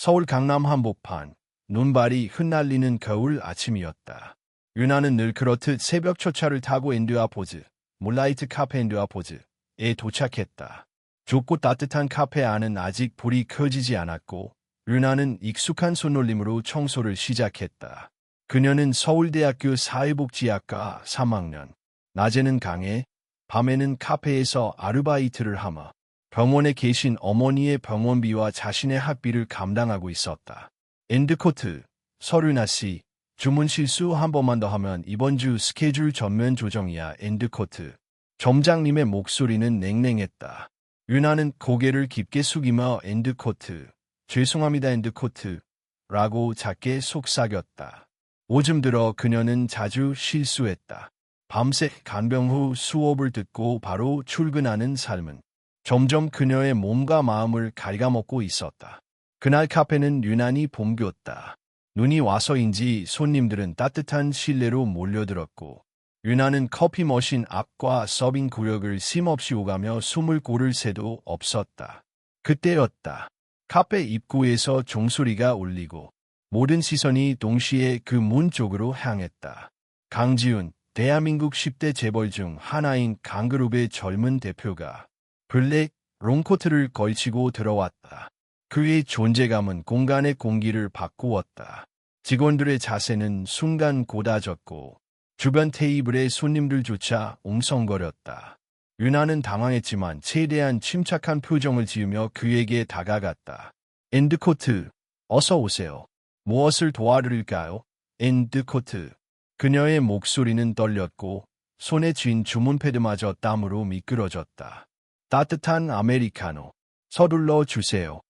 서울 강남 한복판, 눈발이 흩날리는 겨울 아침이었다. 윤아는 늘 그렇듯 새벽 초차를 타고 엔드아포즈, 몰라이트 카페 엔드아포즈에 도착했다. 좁고 따뜻한 카페 안은 아직 불이 켜지지 않았고 윤아는 익숙한 손놀림으로 청소를 시작했다. 그녀는 서울대학교 사회복지학과 3학년, 낮에는 강의, 밤에는 카페에서 아르바이트를 하며 병원에 계신 어머니의 병원비와 자신의 학비를 감당하고 있었다. 엔드코트, 서윤아 씨, 주문 실수 한 번만 더 하면 이번 주 스케줄 전면 조정이야. 엔드코트. 점장님의 목소리는 냉랭했다. 윤아는 고개를 깊게 숙이며 엔드코트, 죄송합니다 엔드코트 라고 작게 속삭였다. 요즘 들어 그녀는 자주 실수했다. 밤새 간병 후 수업을 듣고 바로 출근하는 삶은 점점 그녀의 몸과 마음을 갉아먹고 있었다. 그날 카페는 유난히 봄겼다. 눈이 와서인지 손님들은 따뜻한 실내로 몰려들었고 윤아는 커피 머신 앞과 서빙 구역을 쉼없이 오가며 숨을 고를 새도 없었다. 그때였다. 카페 입구에서 종소리가 울리고 모든 시선이 동시에 그 문 쪽으로 향했다. 강지훈, 대한민국 10대 재벌 중 하나인 강그룹의 젊은 대표가 블랙 롱코트를 걸치고 들어왔다. 그의 존재감은 공간의 공기를 바꾸었다. 직원들의 자세는 순간 고다졌고 주변 테이블의 손님들조차 웅성거렸다. 윤아는 당황했지만 최대한 침착한 표정을 지으며 그에게 다가갔다. 엔드코트, 어서 오세요. 무엇을 도와드릴까요? 엔드코트. 그녀의 목소리는 떨렸고 손에 쥔 주문패드마저 땀으로 미끄러졌다. 따뜻한 아메리카노, 서둘러 주세요.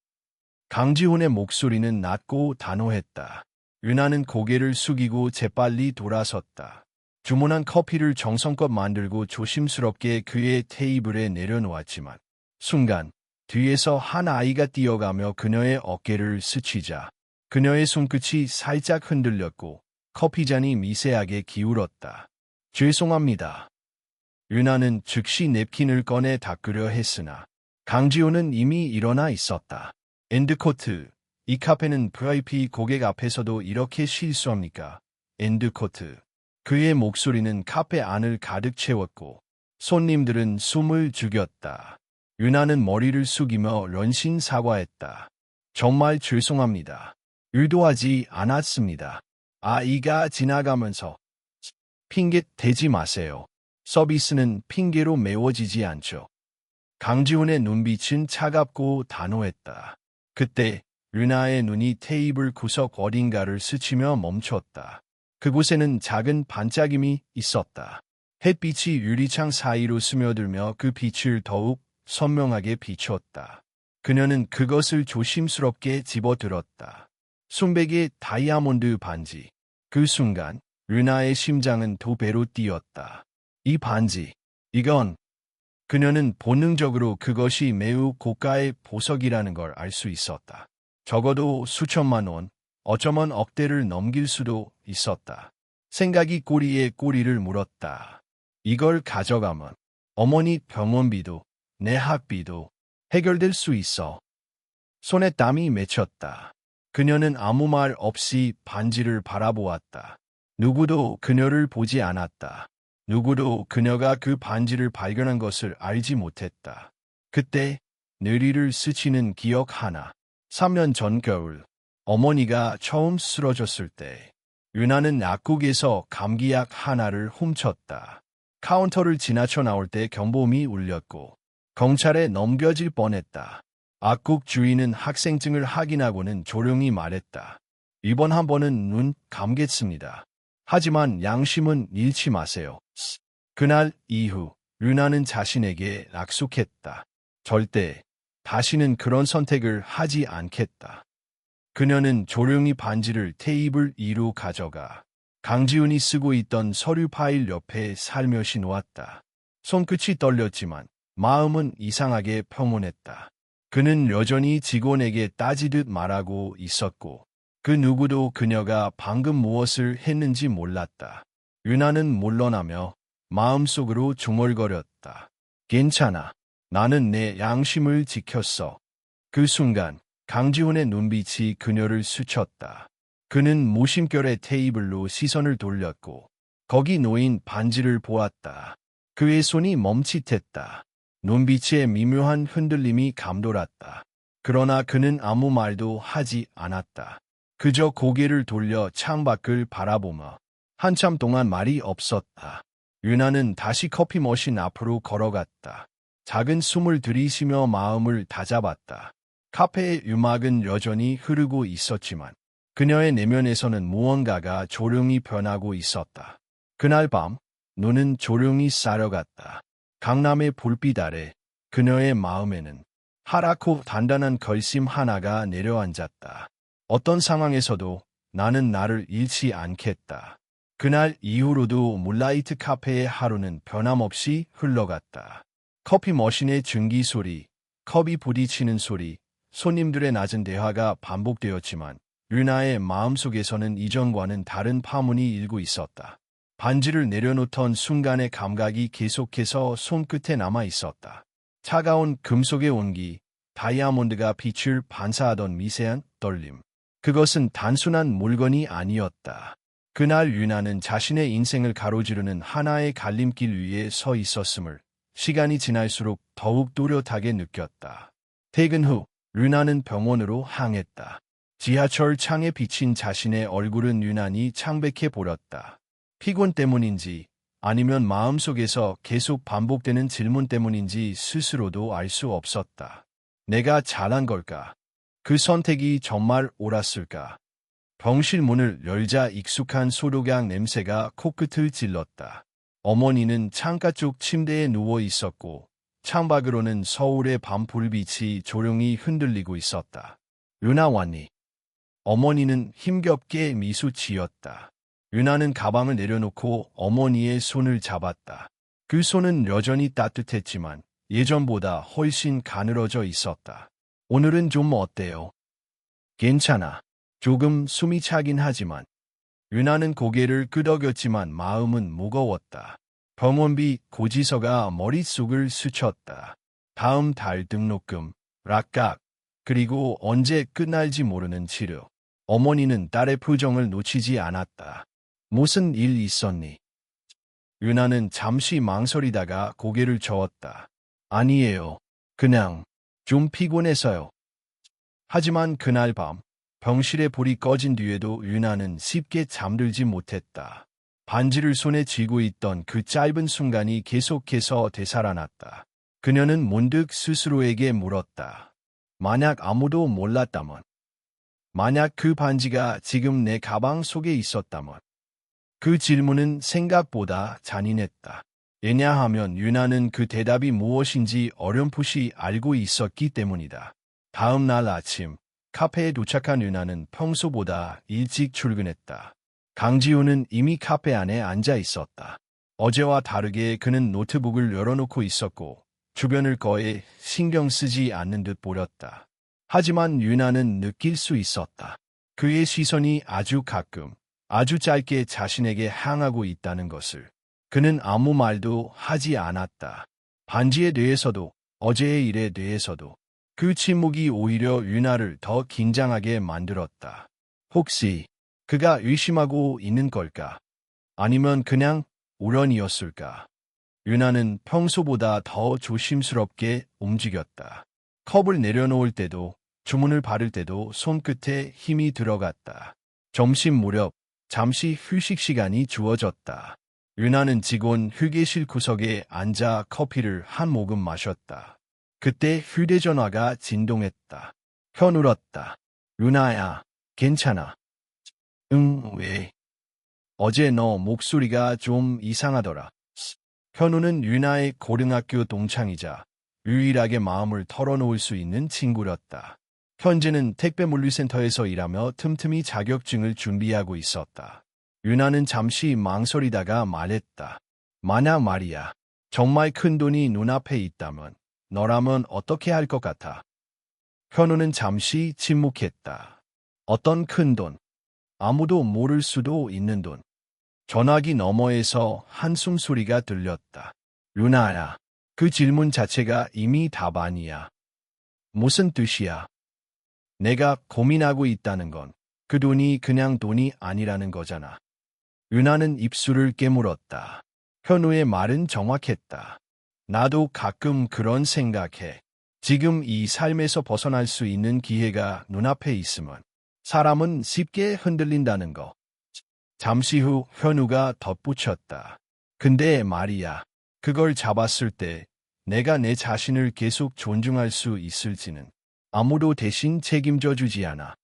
강지훈의 목소리는 낮고 단호했다. 윤아는 고개를 숙이고 재빨리 돌아섰다. 주문한 커피를 정성껏 만들고 조심스럽게 그의 테이블에 내려놓았지만 순간 뒤에서 한 아이가 뛰어가며 그녀의 어깨를 스치자 그녀의 손끝이 살짝 흔들렸고 커피잔이 미세하게 기울었다. 죄송합니다. 윤아는 즉시 냅킨을 꺼내 닦으려 했으나 강지훈은 이미 일어나 있었다. 엔드코트, 이 카페는 VIP 고객 앞에서도 이렇게 실수합니까? 엔드코트. 그의 목소리는 카페 안을 가득 채웠고 손님들은 숨을 죽였다. 윤아는 머리를 숙이며 런신 사과했다. 정말 죄송합니다. 의도하지 않았습니다. 아이가 지나가면서 핑계 대지 마세요. 서비스는 핑계로 메워지지 않죠. 강지훈의 눈빛은 차갑고 단호했다. 그때 윤아의 눈이 테이블 구석 어딘가를 스치며 멈췄다. 그곳에는 작은 반짝임이 있었다. 햇빛이 유리창 사이로 스며들며 그 빛을 더욱 선명하게 비췄다. 그녀는 그것을 조심스럽게 집어들었다. 순백의 다이아몬드 반지. 그 순간 윤아의 심장은 두 배로 뛰었다. 이 반지, 이건... 그녀는 본능적으로 그것이 매우 고가의 보석이라는 걸 알 수 있었다. 적어도 수천만 원, 어쩌면 억대를 넘길 수도 있었다. 생각이 꼬리에 꼬리를 물었다. 이걸 가져가면 어머니 병원비도 내 학비도 해결될 수 있어. 손에 땀이 맺혔다. 그녀는 아무 말 없이 반지를 바라보았다. 누구도 그녀를 보지 않았다. 누구도 그녀가 그 반지를 발견한 것을 알지 못했다. 그때 느리를 스치는 기억 하나. 3년 전 겨울, 어머니가 처음 쓰러졌을 때 윤아는 약국에서 감기약 하나를 훔쳤다. 카운터를 지나쳐 나올 때 경보음이 울렸고 경찰에 넘겨질 뻔했다. 약국 주인은 학생증을 확인하고는 조용히 말했다. 이번 한 번은 눈 감겠습니다. 하지만 양심은 잃지 마세요. 그날 이후 윤아는 자신에게 약속했다. 절대 다시는 그런 선택을 하지 않겠다. 그녀는 조용히 반지를 테이블 위로 가져가 강지훈이 쓰고 있던 서류 파일 옆에 살며시 놓았다. 손끝이 떨렸지만 마음은 이상하게 평온했다. 그는 여전히 직원에게 따지듯 말하고 있었고 그 누구도 그녀가 방금 무엇을 했는지 몰랐다. 윤아는 물러나며 마음속으로 중얼거렸다. 괜찮아. 나는 내 양심을 지켰어. 그 순간 강지훈의 눈빛이 그녀를 스쳤다. 그는 무심결에 테이블로 시선을 돌렸고 거기 놓인 반지를 보았다. 그의 손이 멈칫했다. 눈빛에 미묘한 흔들림이 감돌았다. 그러나 그는 아무 말도 하지 않았다. 그저 고개를 돌려 창밖을 바라보며 한참 동안 말이 없었다. 유나는 다시 커피 머신 앞으로 걸어갔다. 작은 숨을 들이쉬며 마음을 다잡았다. 카페의 음악은 여전히 흐르고 있었지만 그녀의 내면에서는 무언가가 조용히 변하고 있었다. 그날 밤 눈은 조용히 쌓여갔다. 강남의 불빛 아래 그녀의 마음에는 하얗고 단단한 결심 하나가 내려앉았다. 어떤 상황에서도 나는 나를 잃지 않겠다. 그날 이후로도 물라이트 카페의 하루는 변함없이 흘러갔다. 커피 머신의 증기 소리, 컵이 부딪히는 소리, 손님들의 낮은 대화가 반복되었지만 유나의 마음속에서는 이전과는 다른 파문이 일고 있었다. 반지를 내려놓던 순간의 감각이 계속해서 손끝에 남아 있었다. 차가운 금속의 온기, 다이아몬드가 빛을 반사하던 미세한 떨림. 그것은 단순한 물건이 아니었다. 그날 유나는 자신의 인생을 가로지르는 하나의 갈림길 위에 서 있었음을 시간이 지날수록 더욱 또렷하게 느꼈다. 퇴근 후 유나는 병원으로 향했다. 지하철 창에 비친 자신의 얼굴은 유난히 창백해 보였다. 피곤 때문인지 아니면 마음속에서 계속 반복되는 질문 때문인지 스스로도 알 수 없었다. 내가 잘한 걸까? 그 선택이 정말 옳았을까? 병실 문을 열자 익숙한 소독약 냄새가 코끝을 찔렀다. 어머니는 창가 쪽 침대에 누워 있었고 창밖으로는 서울의 밤 불빛이 조용히 흔들리고 있었다. 유나 왔니? 어머니는 힘겹게 미소 지었다. 유나는 가방을 내려놓고 어머니의 손을 잡았다. 그 손은 여전히 따뜻했지만 예전보다 훨씬 가늘어져 있었다. 오늘은 좀 어때요? 괜찮아. 조금 숨이 차긴 하지만. 유나는 고개를 끄덕였지만 마음은 무거웠다. 병원비 고지서가 머릿속을 스쳤다. 다음 달 등록금, 락각, 그리고 언제 끝날지 모르는 치료. 어머니는 딸의 표정을 놓치지 않았다. 무슨 일 있었니? 유나는 잠시 망설이다가 고개를 저었다. 아니에요. 그냥 좀 피곤해서요. 하지만 그날 밤 병실에 불이 꺼진 뒤에도 유나는 쉽게 잠들지 못했다. 반지를 손에 쥐고 있던 그 짧은 순간이 계속해서 되살아났다. 그녀는 문득 스스로에게 물었다. 만약 아무도 몰랐다면? 만약 그 반지가 지금 내 가방 속에 있었다면? 그 질문은 생각보다 잔인했다. 왜냐하면 유나는 그 대답이 무엇인지 어렴풋이 알고 있었기 때문이다. 다음 날 아침, 카페에 도착한 유나는 평소보다 일찍 출근했다. 강지훈은 이미 카페 안에 앉아 있었다. 어제와 다르게 그는 노트북을 열어놓고 있었고 주변을 거의 신경 쓰지 않는 듯 보였다. 하지만 유나는 느낄 수 있었다. 그의 시선이 아주 가끔, 아주 짧게 자신에게 향하고 있다는 것을. 그는 아무 말도 하지 않았다. 반지에 대해서도, 어제의 일에 대해서도. 그 침묵이 오히려 유나를 더 긴장하게 만들었다. 혹시 그가 의심하고 있는 걸까? 아니면 그냥 우연이었을까? 유나는 평소보다 더 조심스럽게 움직였다. 컵을 내려놓을 때도, 주문을 받을 때도 손끝에 힘이 들어갔다. 점심 무렵 잠시 휴식 시간이 주어졌다. 유나는 직원 휴게실 구석에 앉아 커피를 한 모금 마셨다. 그때 휴대전화가 진동했다. 혀눌었다. 유나야, 괜찮아. 응, 왜? 어제 너 목소리가 좀 이상하더라. 현우는 유나의 고등학교 동창이자 유일하게 마음을 털어놓을 수 있는 친구였다. 현재는 택배 물류센터에서 일하며 틈틈이 자격증을 준비하고 있었다. 유나는 잠시 망설이다가 말했다. 만약 말이야, 정말 큰 돈이 눈앞에 있다면 너라면 어떻게 할 것 같아? 현우는 잠시 침묵했다. 어떤 큰 돈? 아무도 모를 수도 있는 돈. 전화기 너머에서 한숨 소리가 들렸다. 유나야, 그 질문 자체가 이미 답 아니야. 무슨 뜻이야? 내가 고민하고 있다는 건 그 돈이 그냥 돈이 아니라는 거잖아. 윤아는 입술을 깨물었다. 현우의 말은 정확했다. 나도 가끔 그런 생각해. 지금 이 삶에서 벗어날 수 있는 기회가 눈앞에 있으면 사람은 쉽게 흔들린다는 거. 잠시 후 현우가 덧붙였다. 근데 말이야, 그걸 잡았을 때 내가 내 자신을 계속 존중할 수 있을지는 아무도 대신 책임져 주지 않아.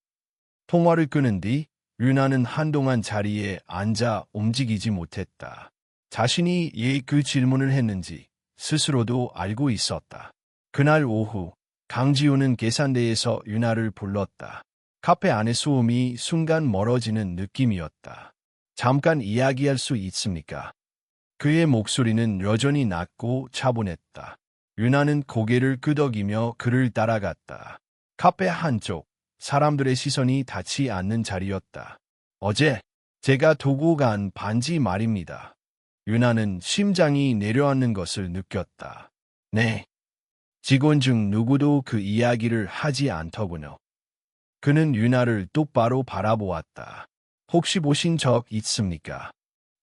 통화를 끊은 뒤 윤아는 한동안 자리에 앉아 움직이지 못했다. 자신이 그 질문을 했는지 스스로도 알고 있었다. 그날 오후 강지우는 계산대에서 윤아를 불렀다. 카페 안의 소음이 순간 멀어지는 느낌이었다. 잠깐 이야기할 수 있습니까? 그의 목소리는 여전히 낮고 차분했다. 윤아는 고개를 끄덕이며 그를 따라갔다. 카페 한쪽, 사람들의 시선이 닿지 않는 자리였다. 어제 제가 두고 간 반지 말입니다. 윤아는 심장이 내려앉는 것을 느꼈다. 네. 직원 중 누구도 그 이야기를 하지 않더군요. 그는 윤아를 똑바로 바라보았다. 혹시 보신 적 있습니까?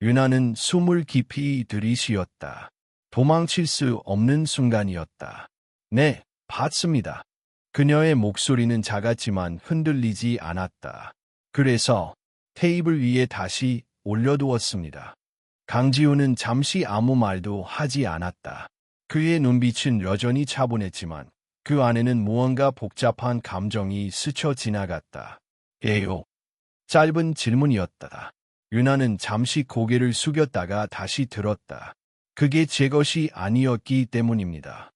윤아는 숨을 깊이 들이쉬었다. 도망칠 수 없는 순간이었다. 네, 봤습니다. 그녀의 목소리는 작았지만 흔들리지 않았다. 그래서 테이블 위에 다시 올려두었습니다. 강지우는 잠시 아무 말도 하지 않았다. 그의 눈빛은 여전히 차분했지만 그 안에는 무언가 복잡한 감정이 스쳐 지나갔다. 예요. 짧은 질문이었다. 윤아는 잠시 고개를 숙였다가 다시 들었다. 그게 제 것이 아니었기 때문입니다.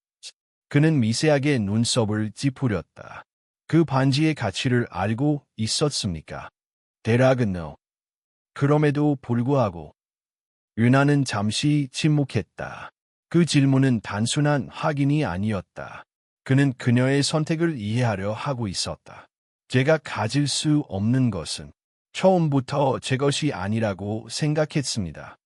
그는 미세하게 눈썹을 찌푸렸다. 그 반지의 가치를 알고 있었습니까? 대략은 no. 그럼에도 불구하고 윤아는 잠시 침묵했다. 그 질문은 단순한 확인이 아니었다. 그는 그녀의 선택을 이해하려 하고 있었다. 제가 가질 수 없는 것은 처음부터 제 것이 아니라고 생각했습니다.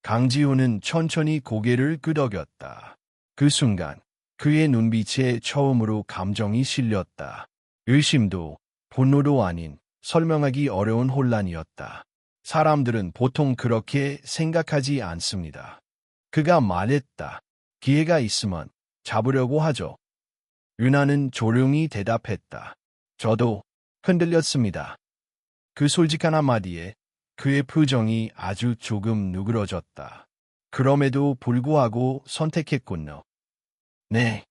강지호는 천천히 고개를 끄덕였다. 그 순간 그의 눈빛에 처음으로 감정이 실렸다. 의심도 분노도 아닌 설명하기 어려운 혼란이었다. 사람들은 보통 그렇게 생각하지 않습니다. 그가 말했다. 기회가 있으면 잡으려고 하죠. 윤아는 조용히 대답했다. 저도 흔들렸습니다. 그 솔직한 한마디에 그의 표정이 아주 조금 누그러졌다. 그럼에도 불구하고 선택했군요. 네.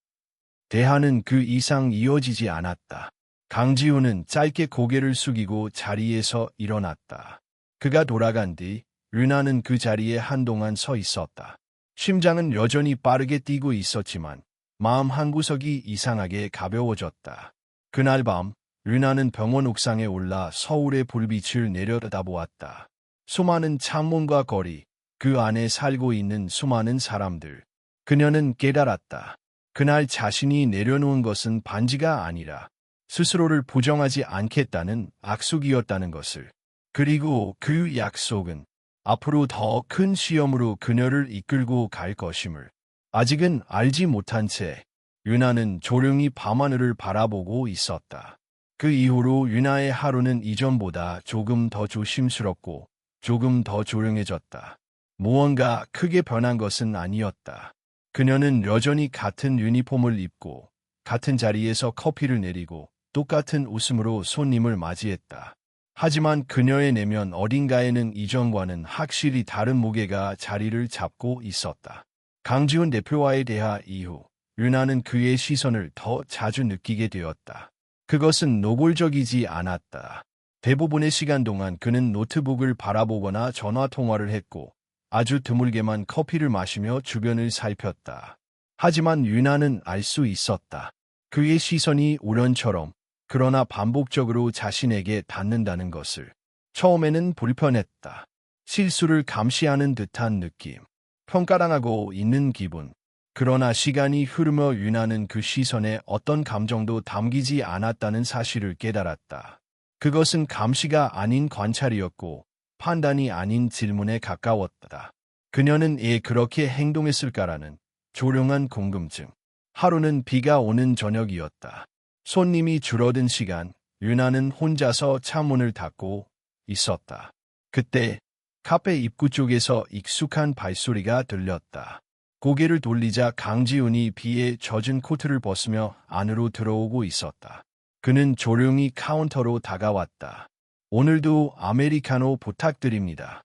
대화는 그 이상 이어지지 않았다. 강지우는 짧게 고개를 숙이고 자리에서 일어났다. 그가 돌아간 뒤 윤아는 그 자리에 한동안 서 있었다. 심장은 여전히 빠르게 뛰고 있었지만 마음 한구석이 이상하게 가벼워졌다. 그날 밤 윤아는 병원 옥상에 올라 서울의 불빛을 내려다보았다. 수많은 창문과 거리, 그 안에 살고 있는 수많은 사람들. 그녀는 깨달았다. 그날 자신이 내려놓은 것은 반지가 아니라 스스로를 부정하지 않겠다는 약속이었다는 것을. 그리고 그 약속은 앞으로 더 큰 시험으로 그녀를 이끌고 갈 것임을 아직은 알지 못한 채 윤아는 조용히 밤하늘을 바라보고 있었다. 그 이후로 윤아의 하루는 이전보다 조금 더 조심스럽고 조금 더 조용해졌다. 무언가 크게 변한 것은 아니었다. 그녀는 여전히 같은 유니폼을 입고 같은 자리에서 커피를 내리고 똑같은 웃음으로 손님을 맞이했다. 하지만 그녀의 내면 어딘가에는 이전과는 확실히 다른 무게가 자리를 잡고 있었다. 강지훈 대표와의 대화 이후 윤아는 그의 시선을 더 자주 느끼게 되었다. 그것은 노골적이지 않았다. 대부분의 시간 동안 그는 노트북을 바라보거나 전화통화를 했고 아주 드물게만 커피를 마시며 주변을 살폈다. 하지만 윤아는 알 수 있었다. 그의 시선이 우연처럼 그러나 반복적으로 자신에게 닿는다는 것을. 처음에는 불편했다. 실수를 감시하는 듯한 느낌. 평가당하고 있는 기분. 그러나 시간이 흐르며 윤아는 그 시선에 어떤 감정도 담기지 않았다는 사실을 깨달았다. 그것은 감시가 아닌 관찰이었고 판단이 아닌 질문에 가까웠다. 그녀는 왜 그렇게 행동했을까라는 조용한 궁금증. 하루는 비가 오는 저녁이었다. 손님이 줄어든 시간, 유나는 혼자서 차문을 닫고 있었다. 그때 카페 입구 쪽에서 익숙한 발소리가 들렸다. 고개를 돌리자 강지훈이 비에 젖은 코트를 벗으며 안으로 들어오고 있었다. 그는 조용히 카운터로 다가왔다. 오늘도 아메리카노 부탁드립니다.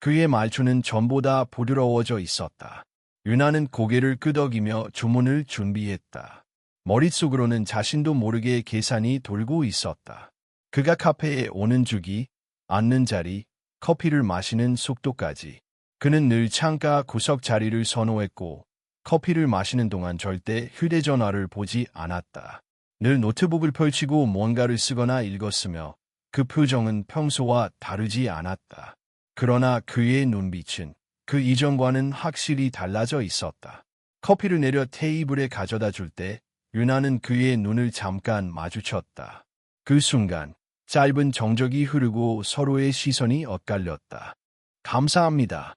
그의 말투는 전보다 부드러워져 있었다. 유나는 고개를 끄덕이며 주문을 준비했다. 머릿속으로는 자신도 모르게 계산이 돌고 있었다. 그가 카페에 오는 주기, 앉는 자리, 커피를 마시는 속도까지. 그는 늘 창가 구석 자리를 선호했고 커피를 마시는 동안 절대 휴대전화를 보지 않았다. 늘 노트북을 펼치고 뭔가를 쓰거나 읽었으며 그 표정은 평소와 다르지 않았다. 그러나 그의 눈빛은 그 이전과는 확실히 달라져 있었다. 커피를 내려 테이블에 가져다 줄 때 유나는 그의 눈을 잠깐 마주쳤다. 그 순간 짧은 정적이 흐르고 서로의 시선이 엇갈렸다. 감사합니다.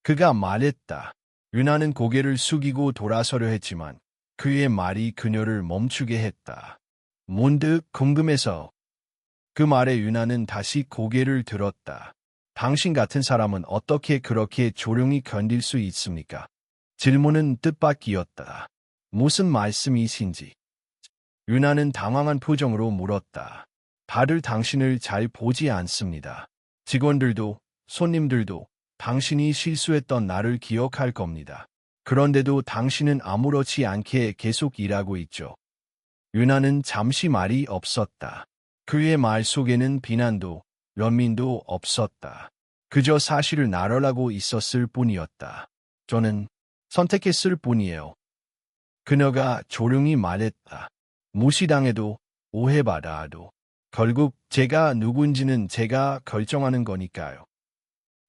그가 말했다. 유나는 고개를 숙이고 돌아서려 했지만 그의 말이 그녀를 멈추게 했다. 문득 궁금해서 그 말에 유나는 다시 고개를 들었다. 당신 같은 사람은 어떻게 그렇게 조용히 견딜 수 있습니까? 질문은 뜻밖이었다. 무슨 말씀이신지. 유나는 당황한 표정으로 물었다. 다들 당신을 잘 보지 않습니다. 직원들도 손님들도 당신이 실수했던 날을 기억할 겁니다. 그런데도 당신은 아무렇지 않게 계속 일하고 있죠. 유나는 잠시 말이 없었다. 그의 말 속에는 비난도 연민도 없었다. 그저 사실을 나열하고 있었을 뿐이었다. 저는 선택했을 뿐이에요. 그녀가 조용히 말했다. 무시당해도 오해받아도 결국 제가 누군지는 제가 결정하는 거니까요.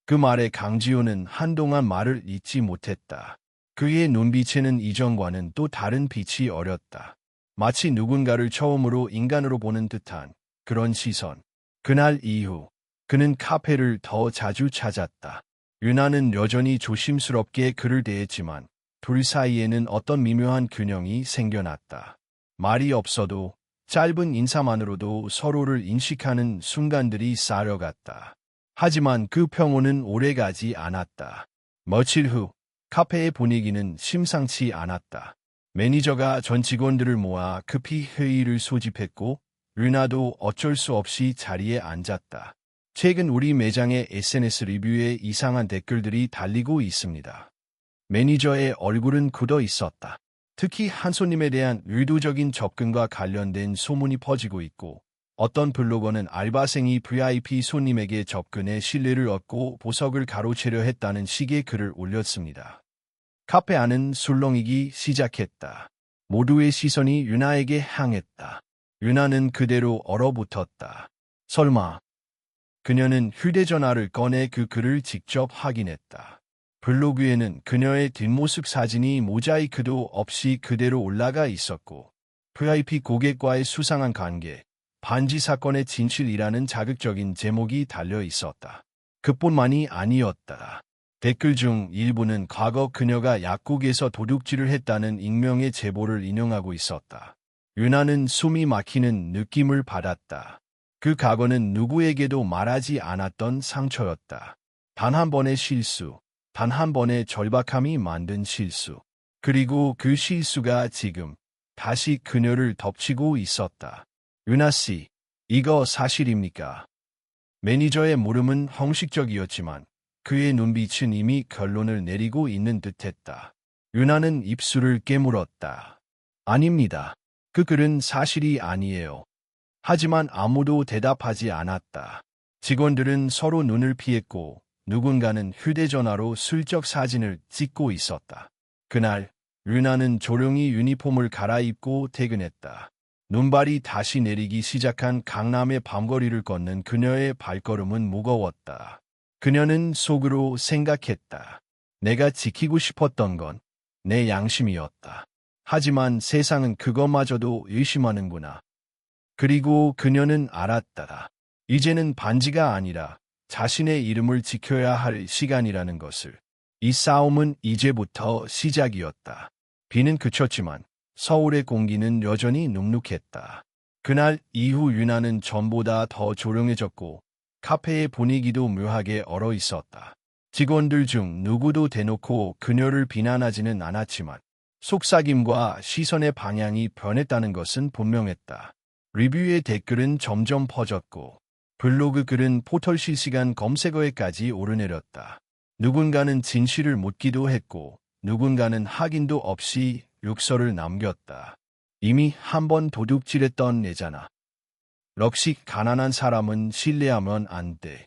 그 말에 강지호는 한동안 말을 잇지 못했다. 그의 눈빛에는 이전과는 또 다른 빛이 어렸다. 마치 누군가를 처음으로 인간으로 보는 듯한 그런 시선. 그날 이후 그는 카페를 더 자주 찾았다. 유나는 여전히 조심스럽게 그를 대했지만 둘 사이에는 어떤 미묘한 균형이 생겨났다. 말이 없어도 짧은 인사만으로도 서로를 인식하는 순간들이 쌓여갔다. 하지만 그 평온은 오래가지 않았다. 며칠 후 카페의 분위기는 심상치 않았다. 매니저가 전 직원들을 모아 급히 회의를 소집했고 유나도 어쩔 수 없이 자리에 앉았다. 최근 우리 매장의 SNS 리뷰에 이상한 댓글들이 달리고 있습니다. 매니저의 얼굴은 굳어 있었다. 특히 한 손님에 대한 의도적인 접근과 관련된 소문이 퍼지고 있고 어떤 블로거는 알바생이 VIP 손님에게 접근해 신뢰를 얻고 보석을 가로채려 했다는 식의 글을 올렸습니다. 카페 안은 술렁이기 시작했다. 모두의 시선이 유나에게 향했다. 유나는 그대로 얼어붙었다. 설마. 그녀는 휴대전화를 꺼내 그 글을 직접 확인했다. 블로그에는 그녀의 뒷모습 사진이 모자이크도 없이 그대로 올라가 있었고 VIP 고객과의 수상한 관계, 반지 사건의 진실이라는 자극적인 제목이 달려 있었다. 그뿐만이 아니었다. 댓글 중 일부는 과거 그녀가 약국에서 도둑질을 했다는 익명의 제보를 인용하고 있었다. 유나는 숨이 막히는 느낌을 받았다. 그 과거는 누구에게도 말하지 않았던 상처였다. 단 한 번의 실수, 단 한 번의 절박함이 만든 실수. 그리고 그 실수가 지금 다시 그녀를 덮치고 있었다. 유나 씨, 이거 사실입니까? 매니저의 물음은 형식적이었지만 그의 눈빛은 이미 결론을 내리고 있는 듯했다. 유나는 입술을 깨물었다. 아닙니다. 그 글은 사실이 아니에요. 하지만 아무도 대답하지 않았다. 직원들은 서로 눈을 피했고 누군가는 휴대전화로 슬쩍 사진을 찍고 있었다. 그날 유나는 조용히 유니폼을 갈아입고 퇴근했다. 눈발이 다시 내리기 시작한 강남의 밤거리를 걷는 그녀의 발걸음은 무거웠다. 그녀는 속으로 생각했다. 내가 지키고 싶었던 건 내 양심이었다. 하지만 세상은 그것마저도 의심하는구나. 그리고 그녀는 알았다. 이제는 반지가 아니라 자신의 이름을 지켜야 할 시간이라는 것을. 이 싸움은 이제부터 시작이었다. 비는 그쳤지만 서울의 공기는 여전히 눅눅했다. 그날 이후 유나는 전보다 더 조용해졌고 카페의 분위기도 묘하게 얼어 있었다. 직원들 중 누구도 대놓고 그녀를 비난하지는 않았지만 속삭임과 시선의 방향이 변했다는 것은 분명했다. 리뷰의 댓글은 점점 퍼졌고 블로그 글은 포털 실시간 검색어에까지 오르내렸다. 누군가는 진실을 묻기도 했고 누군가는 확인도 없이 욕설을 남겼다. 이미 한 번 도둑질했던 애잖아. 럭시 가난한 사람은 신뢰하면 안 돼.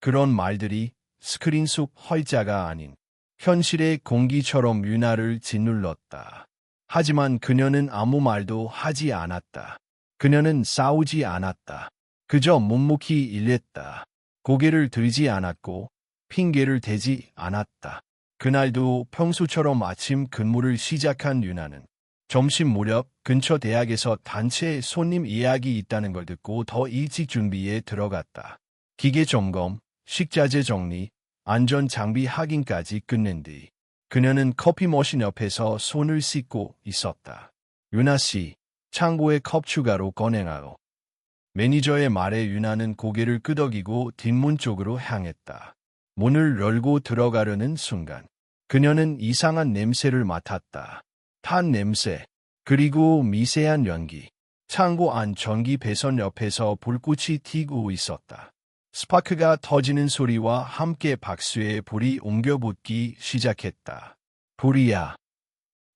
그런 말들이 스크린 속 헐자가 아닌 현실의 공기처럼 유나를 짓눌렀다. 하지만 그녀는 아무 말도 하지 않았다. 그녀는 싸우지 않았다. 그저 묵묵히 일했다. 고개를 들지 않았고 핑계를 대지 않았다. 그날도 평소처럼 아침 근무를 시작한 유나는 점심 무렵 근처 대학에서 단체 손님 예약이 있다는 걸 듣고 더 일찍 준비에 들어갔다. 기계 점검, 식자재 정리, 안전 장비 확인까지 끝낸 뒤 그녀는 커피 머신 옆에서 손을 씻고 있었다. 유나 씨, 창고에 컵 추가로 꺼내놔요. 매니저의 말에 유나는 고개를 끄덕이고 뒷문 쪽으로 향했다. 문을 열고 들어가려는 순간 그녀는 이상한 냄새를 맡았다. 탄 냄새, 그리고 미세한 연기. 창고 안 전기 배선 옆에서 불꽃이 튀고 있었다. 스파크가 터지는 소리와 함께 박스에 불이 옮겨붙기 시작했다. 불이야.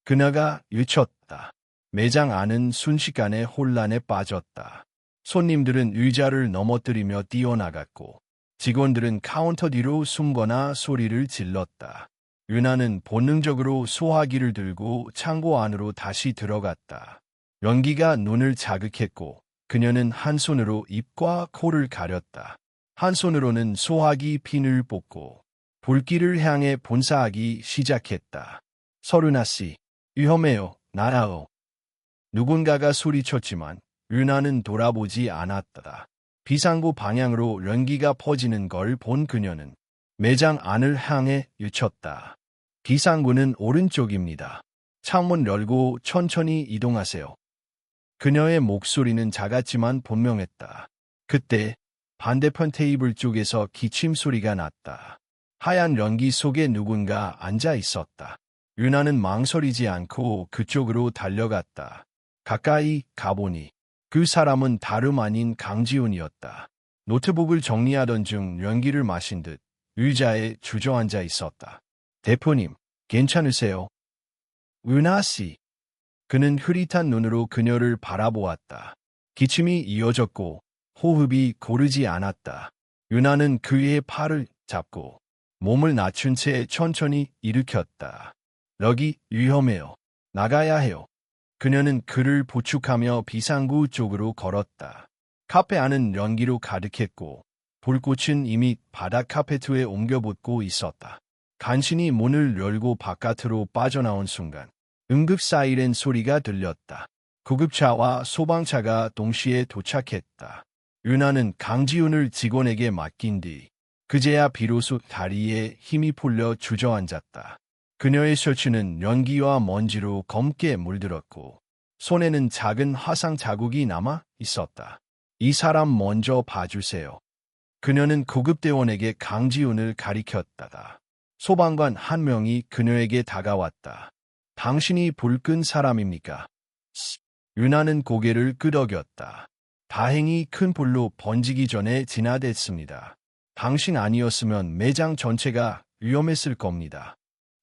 그녀가 외쳤다. 매장 안은 순식간에 혼란에 빠졌다. 손님들은 의자를 넘어뜨리며 뛰어나갔고 직원들은 카운터 뒤로 숨거나 소리를 질렀다. 유나는 본능적으로 소화기를 들고 창고 안으로 다시 들어갔다. 연기가 눈을 자극했고 그녀는 한 손으로 입과 코를 가렸다. 한 손으로는 소화기 핀을 뽑고 불길을 향해 본사하기 시작했다. 서른아 씨, 위험해요. 나라오. 누군가가 소리쳤지만 유나는 돌아보지 않았다. 비상구 방향으로 연기가 퍼지는 걸 본 그녀는 매장 안을 향해 외쳤다. 비상구는 오른쪽입니다. 창문 열고 천천히 이동하세요. 그녀의 목소리는 작았지만 분명했다. 그때 반대편 테이블 쪽에서 기침 소리가 났다. 하얀 연기 속에 누군가 앉아 있었다. 유나는 망설이지 않고 그쪽으로 달려갔다. 가까이 가보니 그 사람은 다름 아닌 강지훈이었다. 노트북을 정리하던 중 연기를 마신 듯 의자에 주저앉아 있었다. 대표님, 괜찮으세요? 유나 씨. 그는 흐릿한 눈으로 그녀를 바라보았다. 기침이 이어졌고 호흡이 고르지 않았다. 유나는 그의 팔을 잡고 몸을 낮춘 채 천천히 일으켰다. 여기 위험해요. 나가야 해요. 그녀는 그를 보축하며 비상구 쪽으로 걸었다. 카페 안은 연기로 가득했고 불꽃은 이미 바닥 카페트에 옮겨붙고 있었다. 간신히 문을 열고 바깥으로 빠져나온 순간 응급 사이렌 소리가 들렸다. 구급차와 소방차가 동시에 도착했다. 유나는 강지훈을 직원에게 맡긴 뒤 그제야 비로소 다리에 힘이 풀려 주저앉았다. 그녀의 셔츠는 연기와 먼지로 검게 물들었고 손에는 작은 화상 자국이 남아 있었다. 이 사람 먼저 봐주세요. 그녀는 구급대원에게 강지훈을 가리켰다. 소방관 한 명이 그녀에게 다가왔다. 당신이 불 끈 사람입니까? 유나는 고개를 끄덕였다. 다행히 큰 불로 번지기 전에 진화됐습니다. 당신 아니었으면 매장 전체가 위험했을 겁니다.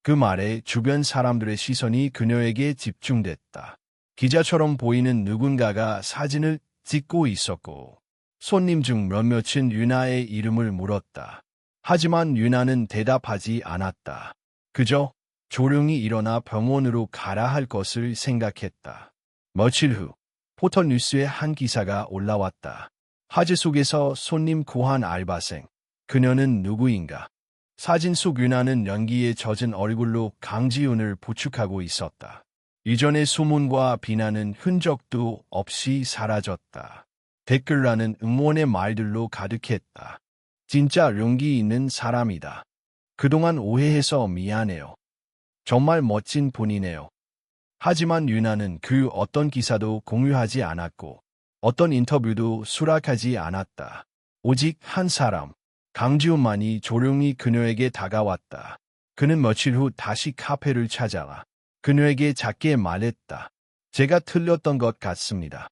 그 말에 주변 사람들의 시선이 그녀에게 집중됐다. 기자처럼 보이는 누군가가 사진을 찍고 있었고 손님 중 몇몇은 유나의 이름을 물었다. 하지만 유나는 대답하지 않았다. 그저 조용히 일어나 병원으로 가라 할 것을 생각했다. 며칠 후 포털 뉴스에 한 기사가 올라왔다. 화재 속에서 손님 구한 알바생. 그녀는 누구인가? 사진 속 유나는 연기에 젖은 얼굴로 강지훈을 부축하고 있었다. 이전의 소문과 비난은 흔적도 없이 사라졌다. 댓글란은 응원의 말들로 가득했다. 진짜 용기 있는 사람이다. 그동안 오해해서 미안해요. 정말 멋진 분이네요. 하지만 유나는 그 어떤 기사도 공유하지 않았고 어떤 인터뷰도 수락하지 않았다. 오직 한 사람, 강지훈만이 조용히 그녀에게 다가왔다. 그는 며칠 후 다시 카페를 찾아와 그녀에게 작게 말했다. 제가 틀렸던 것 같습니다.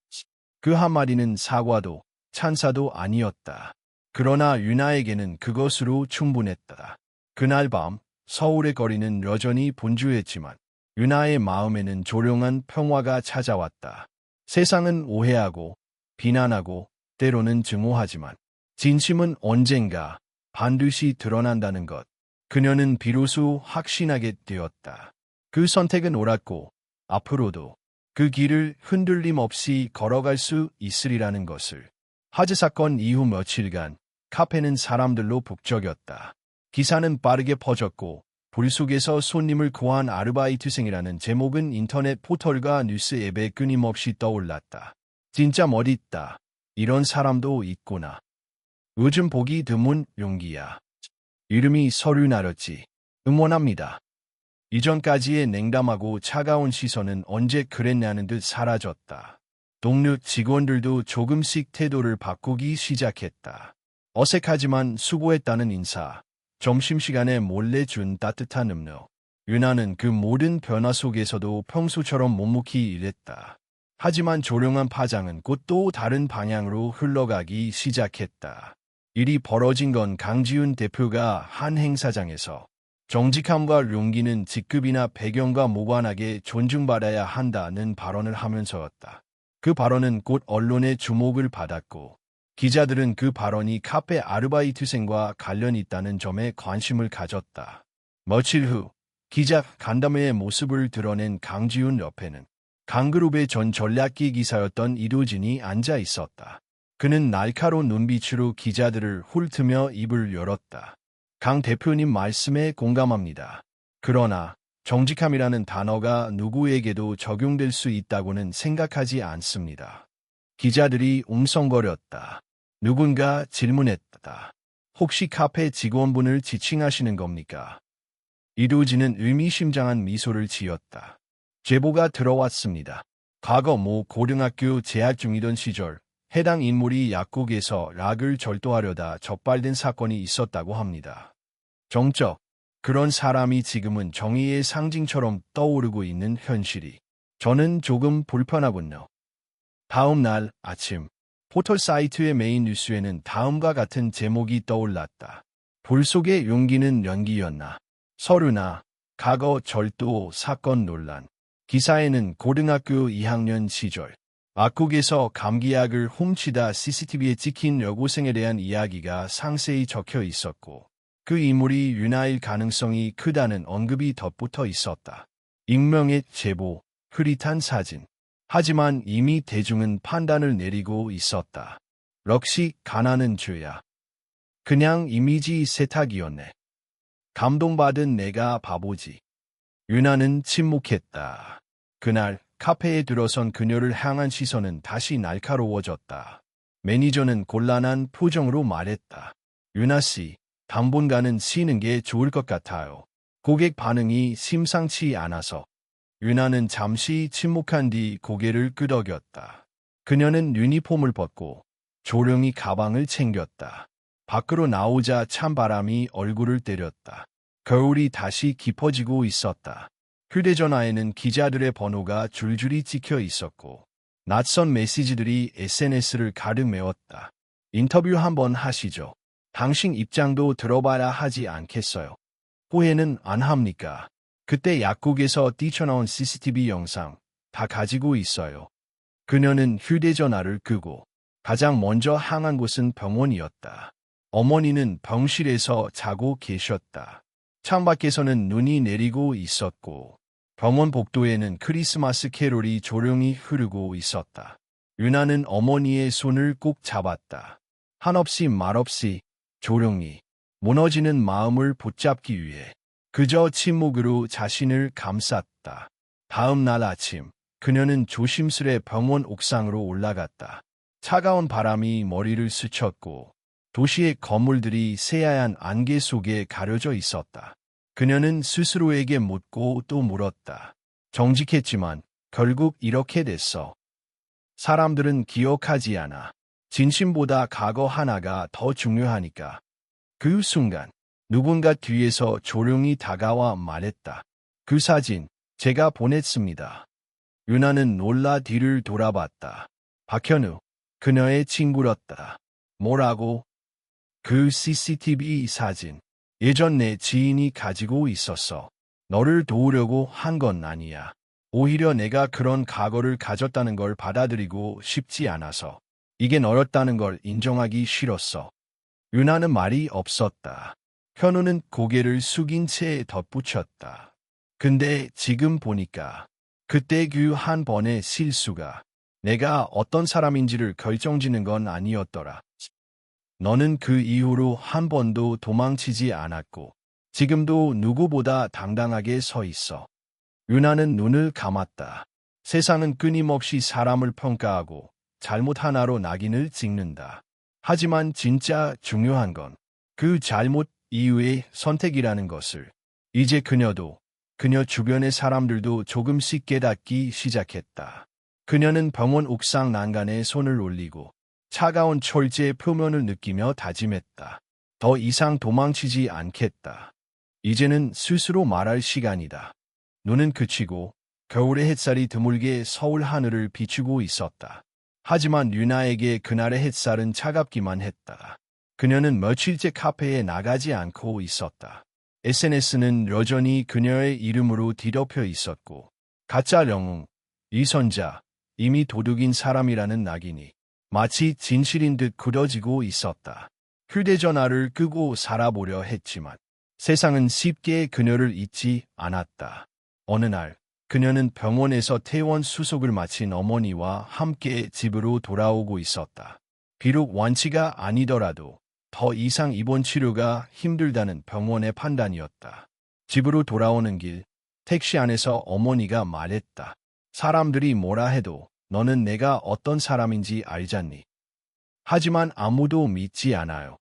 그 한마디는 사과도 찬사도 아니었다. 그러나 유나에게는 그것으로 충분했다. 그날 밤 서울의 거리는 여전히 분주했지만 유나의 마음에는 조용한 평화가 찾아왔다. 세상은 오해하고 비난하고 때로는 증오하지만 진심은 언젠가 반드시 드러난다는 것. 그녀는 비로소 확신하게 되었다. 그 선택은 옳았고 앞으로도 그 길을 흔들림 없이 걸어갈 수 있으리라는 것을. 화재 사건 이후 며칠간 카페는 사람들로 북적였다. 기사는 빠르게 퍼졌고 불 속에서 손님을 구한 아르바이트생이라는 제목은 인터넷 포털과 뉴스 앱에 끊임없이 떠올랐다. 진짜 멋있다. 이런 사람도 있구나. 요즘 보기 드문 용기야. 이름이 서류나렸지. 응원합니다. 이전까지의 냉담하고 차가운 시선은 언제 그랬냐는 듯 사라졌다. 동료 직원들도 조금씩 태도를 바꾸기 시작했다. 어색하지만 수고했다는 인사, 점심시간에 몰래 준 따뜻한 음료. 유나는 그 모든 변화 속에서도 평소처럼 묵묵히 일했다. 하지만 조용한 파장은 곧 또 다른 방향으로 흘러가기 시작했다. 일이 벌어진 건 강지훈 대표가 한 행사장에서 정직함과 용기는 직급이나 배경과 무관하게 존중받아야 한다는 발언을 하면서였다. 그 발언은 곧 언론의 주목을 받았고 기자들은 그 발언이 카페 아르바이트생과 관련이 있다는 점에 관심을 가졌다. 며칠 후 기자 간담회의 모습을 드러낸 강지훈 옆에는 강그룹의 전 전략기 기사였던 이도진이 앉아 있었다. 그는 날카로운 눈빛으로 기자들을 훑으며 입을 열었다. 강 대표님 말씀에 공감합니다. 그러나 정직함이라는 단어가 누구에게도 적용될 수 있다고는 생각하지 않습니다. 기자들이 웅성거렸다. 누군가 질문했다. 혹시 카페 직원분을 지칭하시는 겁니까? 이도진은 의미심장한 미소를 지었다. 제보가 들어왔습니다. 과거 모 고등학교 재학 중이던 시절 해당 인물이 약국에서 락을 절도하려다 적발된 사건이 있었다고 합니다. 정적, 그런 사람이 지금은 정의의 상징처럼 떠오르고 있는 현실이 저는 조금 불편하군요. 다음 날 아침, 포털 사이트의 메인 뉴스에는 다음과 같은 제목이 떠올랐다. 불 속의 용기는 연기였나? 서류나 과거 절도 사건 논란. 기사에는 고등학교 2학년 시절 약국에서 감기약을 훔치다 CCTV에 찍힌 여고생에 대한 이야기가 상세히 적혀 있었고 그 인물이 유나일 가능성이 크다는 언급이 덧붙어 있었다. 익명의 제보, 흐릿한 사진. 하지만 이미 대중은 판단을 내리고 있었다. 역시 가난은 죄야. 그냥 이미지 세탁이었네. 감동받은 내가 바보지. 유나는 침묵했다. 그날 카페에 들어선 그녀를 향한 시선은 다시 날카로워졌다. 매니저는 곤란한 표정으로 말했다. 유나 씨, 당분간은 쉬는 게 좋을 것 같아요. 고객 반응이 심상치 않아서. 유나는 잠시 침묵한 뒤 고개를 끄덕였다. 그녀는 유니폼을 벗고 조용히 가방을 챙겼다. 밖으로 나오자 찬바람이 얼굴을 때렸다. 겨울이 다시 깊어지고 있었다. 휴대전화에는 기자들의 번호가 줄줄이 찍혀 있었고 낯선 메시지들이 SNS를 가득 메웠다. 인터뷰 한번 하시죠. 당신 입장도 들어봐야 하지 않겠어요. 후회는 안 합니까? 그때 약국에서 뛰쳐나온 CCTV 영상 다 가지고 있어요. 그녀는 휴대전화를 끄고 가장 먼저 향한 곳은 병원이었다. 어머니는 병실에서 자고 계셨다. 창밖에서는 눈이 내리고 있었고 병원 복도에는 크리스마스 캐롤이 조용히 흐르고 있었다. 유나는 어머니의 손을 꼭 잡았다. 한없이 말없이 조용히 무너지는 마음을 붙잡기 위해 그저 침묵으로 자신을 감쌌다. 다음 날 아침 그녀는 조심스레 병원 옥상으로 올라갔다. 차가운 바람이 머리를 스쳤고 도시의 건물들이 새하얀 안개 속에 가려져 있었다. 그녀는 스스로에게 묻고 또 물었다. 정직했지만 결국 이렇게 됐어. 사람들은 기억하지 않아. 진심보다 과거 하나가 더 중요하니까. 그 순간 누군가 뒤에서 조용히 다가와 말했다. 그 사진 제가 보냈습니다. 유나는 놀라 뒤를 돌아봤다. 박현우, 그녀의 친구였다. 뭐라고? 그 CCTV 사진. 예전 내 지인이 가지고 있었어. 너를 도우려고 한 건 아니야. 오히려 내가 그런 과거를 가졌다는 걸 받아들이고 싶지 않아서. 이게 너였다는 걸 인정하기 싫었어. 유나는 말이 없었다. 현우는 고개를 숙인 채 덧붙였다. 근데 지금 보니까 그때 그 한 번의 실수가 내가 어떤 사람인지를 결정짓는 건 아니었더라. 너는 그 이후로 한 번도 도망치지 않았고 지금도 누구보다 당당하게 서 있어. 유나는 눈을 감았다. 세상은 끊임없이 사람을 평가하고 잘못 하나로 낙인을 찍는다. 하지만 진짜 중요한 건 그 잘못 이후의 선택이라는 것을 이제 그녀도 그녀 주변의 사람들도 조금씩 깨닫기 시작했다. 그녀는 병원 옥상 난간에 손을 올리고 차가운 철제의 표면을 느끼며 다짐했다. 더 이상 도망치지 않겠다. 이제는 스스로 말할 시간이다. 눈은 그치고 겨울의 햇살이 드물게 서울 하늘을 비추고 있었다. 하지만 유나에게 그날의 햇살은 차갑기만 했다. 그녀는 며칠째 카페에 나가지 않고 있었다. SNS는 여전히 그녀의 이름으로 뒤덮여 있었고 가짜 영웅, 이선자, 이미 도둑인 사람이라는 낙인이 마치 진실인 듯 굳어지고 있었다. 휴대전화를 끄고 살아보려 했지만 세상은 쉽게 그녀를 잊지 않았다. 어느 날 그녀는 병원에서 퇴원 수속을 마친 어머니와 함께 집으로 돌아오고 있었다. 비록 완치가 아니더라도 더 이상 입원 치료가 힘들다는 병원의 판단이었다. 집으로 돌아오는 길, 택시 안에서 어머니가 말했다. 사람들이 뭐라 해도 너는 내가 어떤 사람인지 알잖니. 하지만 아무도 믿지 않아요.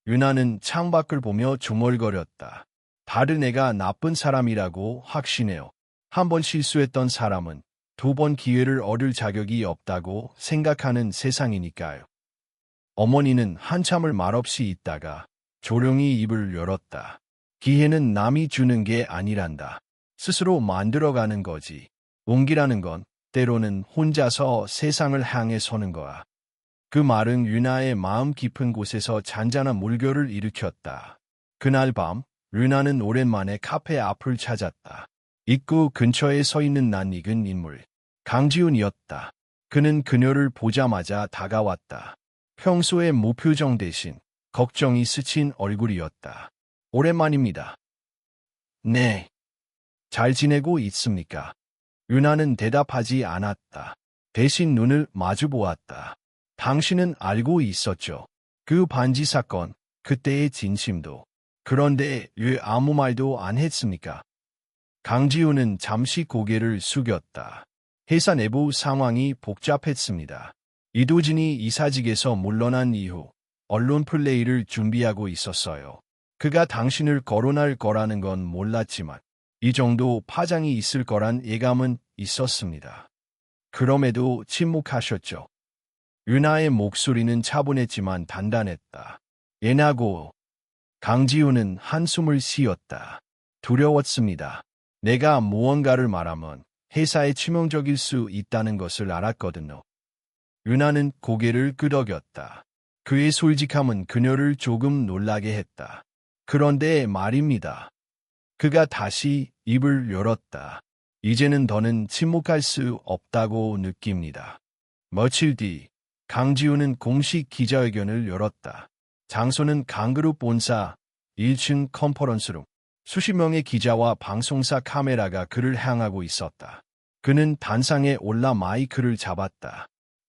유나는 창밖을 보며 중얼거렸다. 다른 애가 나쁜 사람이라고 확신해요. 한 번 실수했던 사람은 두 번 기회를 얻을 자격이 없다고 생각하는 세상이니까요. 어머니는 한참을 말없이 있다가 조용히 입을 열었다. 기회는 남이 주는 게 아니란다. 스스로 만들어가는 거지. 용기라는 건 때로는 혼자서 세상을 향해 서는 거야. 그 말은 유나의 마음 깊은 곳에서 잔잔한 물결을 일으켰다. 그날 밤, 유나는 오랜만에 카페 앞을 찾았다. 입구 근처에 서 있는 낯익은 인물, 강지훈이었다. 그는 그녀를 보자마자 다가왔다. 평소의 무표정 대신 걱정이 스친 얼굴이었다. 오랜만입니다. 네. 잘 지내고 있습니까? 유나는 대답하지 않았다. 대신 눈을 마주보았다. 당신은 알고 있었죠. 그 반지 사건, 그때의 진심도. 그런데 왜 아무 말도 안 했습니까? 강지훈은 잠시 고개를 숙였다. 회사 내부 상황이 복잡했습니다. 이도진이 이사직에서 물러난 이후 언론 플레이를 준비하고 있었어요. 그가 당신을 거론할 거라는 건 몰랐지만 이 정도 파장이 있을 거란 예감은 있었습니다. 그럼에도 침묵하셨죠. 유나의 목소리는 차분했지만 단단했다. 예나고. 강지훈은 한숨을 쉬었다. 두려웠습니다. 내가 무언가를 말하면 회사에 치명적일 수 있다는 것을 알았거든요. 유나는 고개를 끄덕였다. 그의 솔직함은 그녀를 조금 놀라게 했다. 그런데 말입니다. 그가 다시 입을 열었다. 이제는 더는 침묵할 수 없다고 느낍니다. 며칠 뒤 강지훈은 공식 기자회견을 열었다. 장소는 강그룹 본사 1층 컨퍼런스룸. 수십 명의 기자와 방송사 카메라가 그를 향하고 있었다. 그는 단상에 올라 마이크를 잡았다.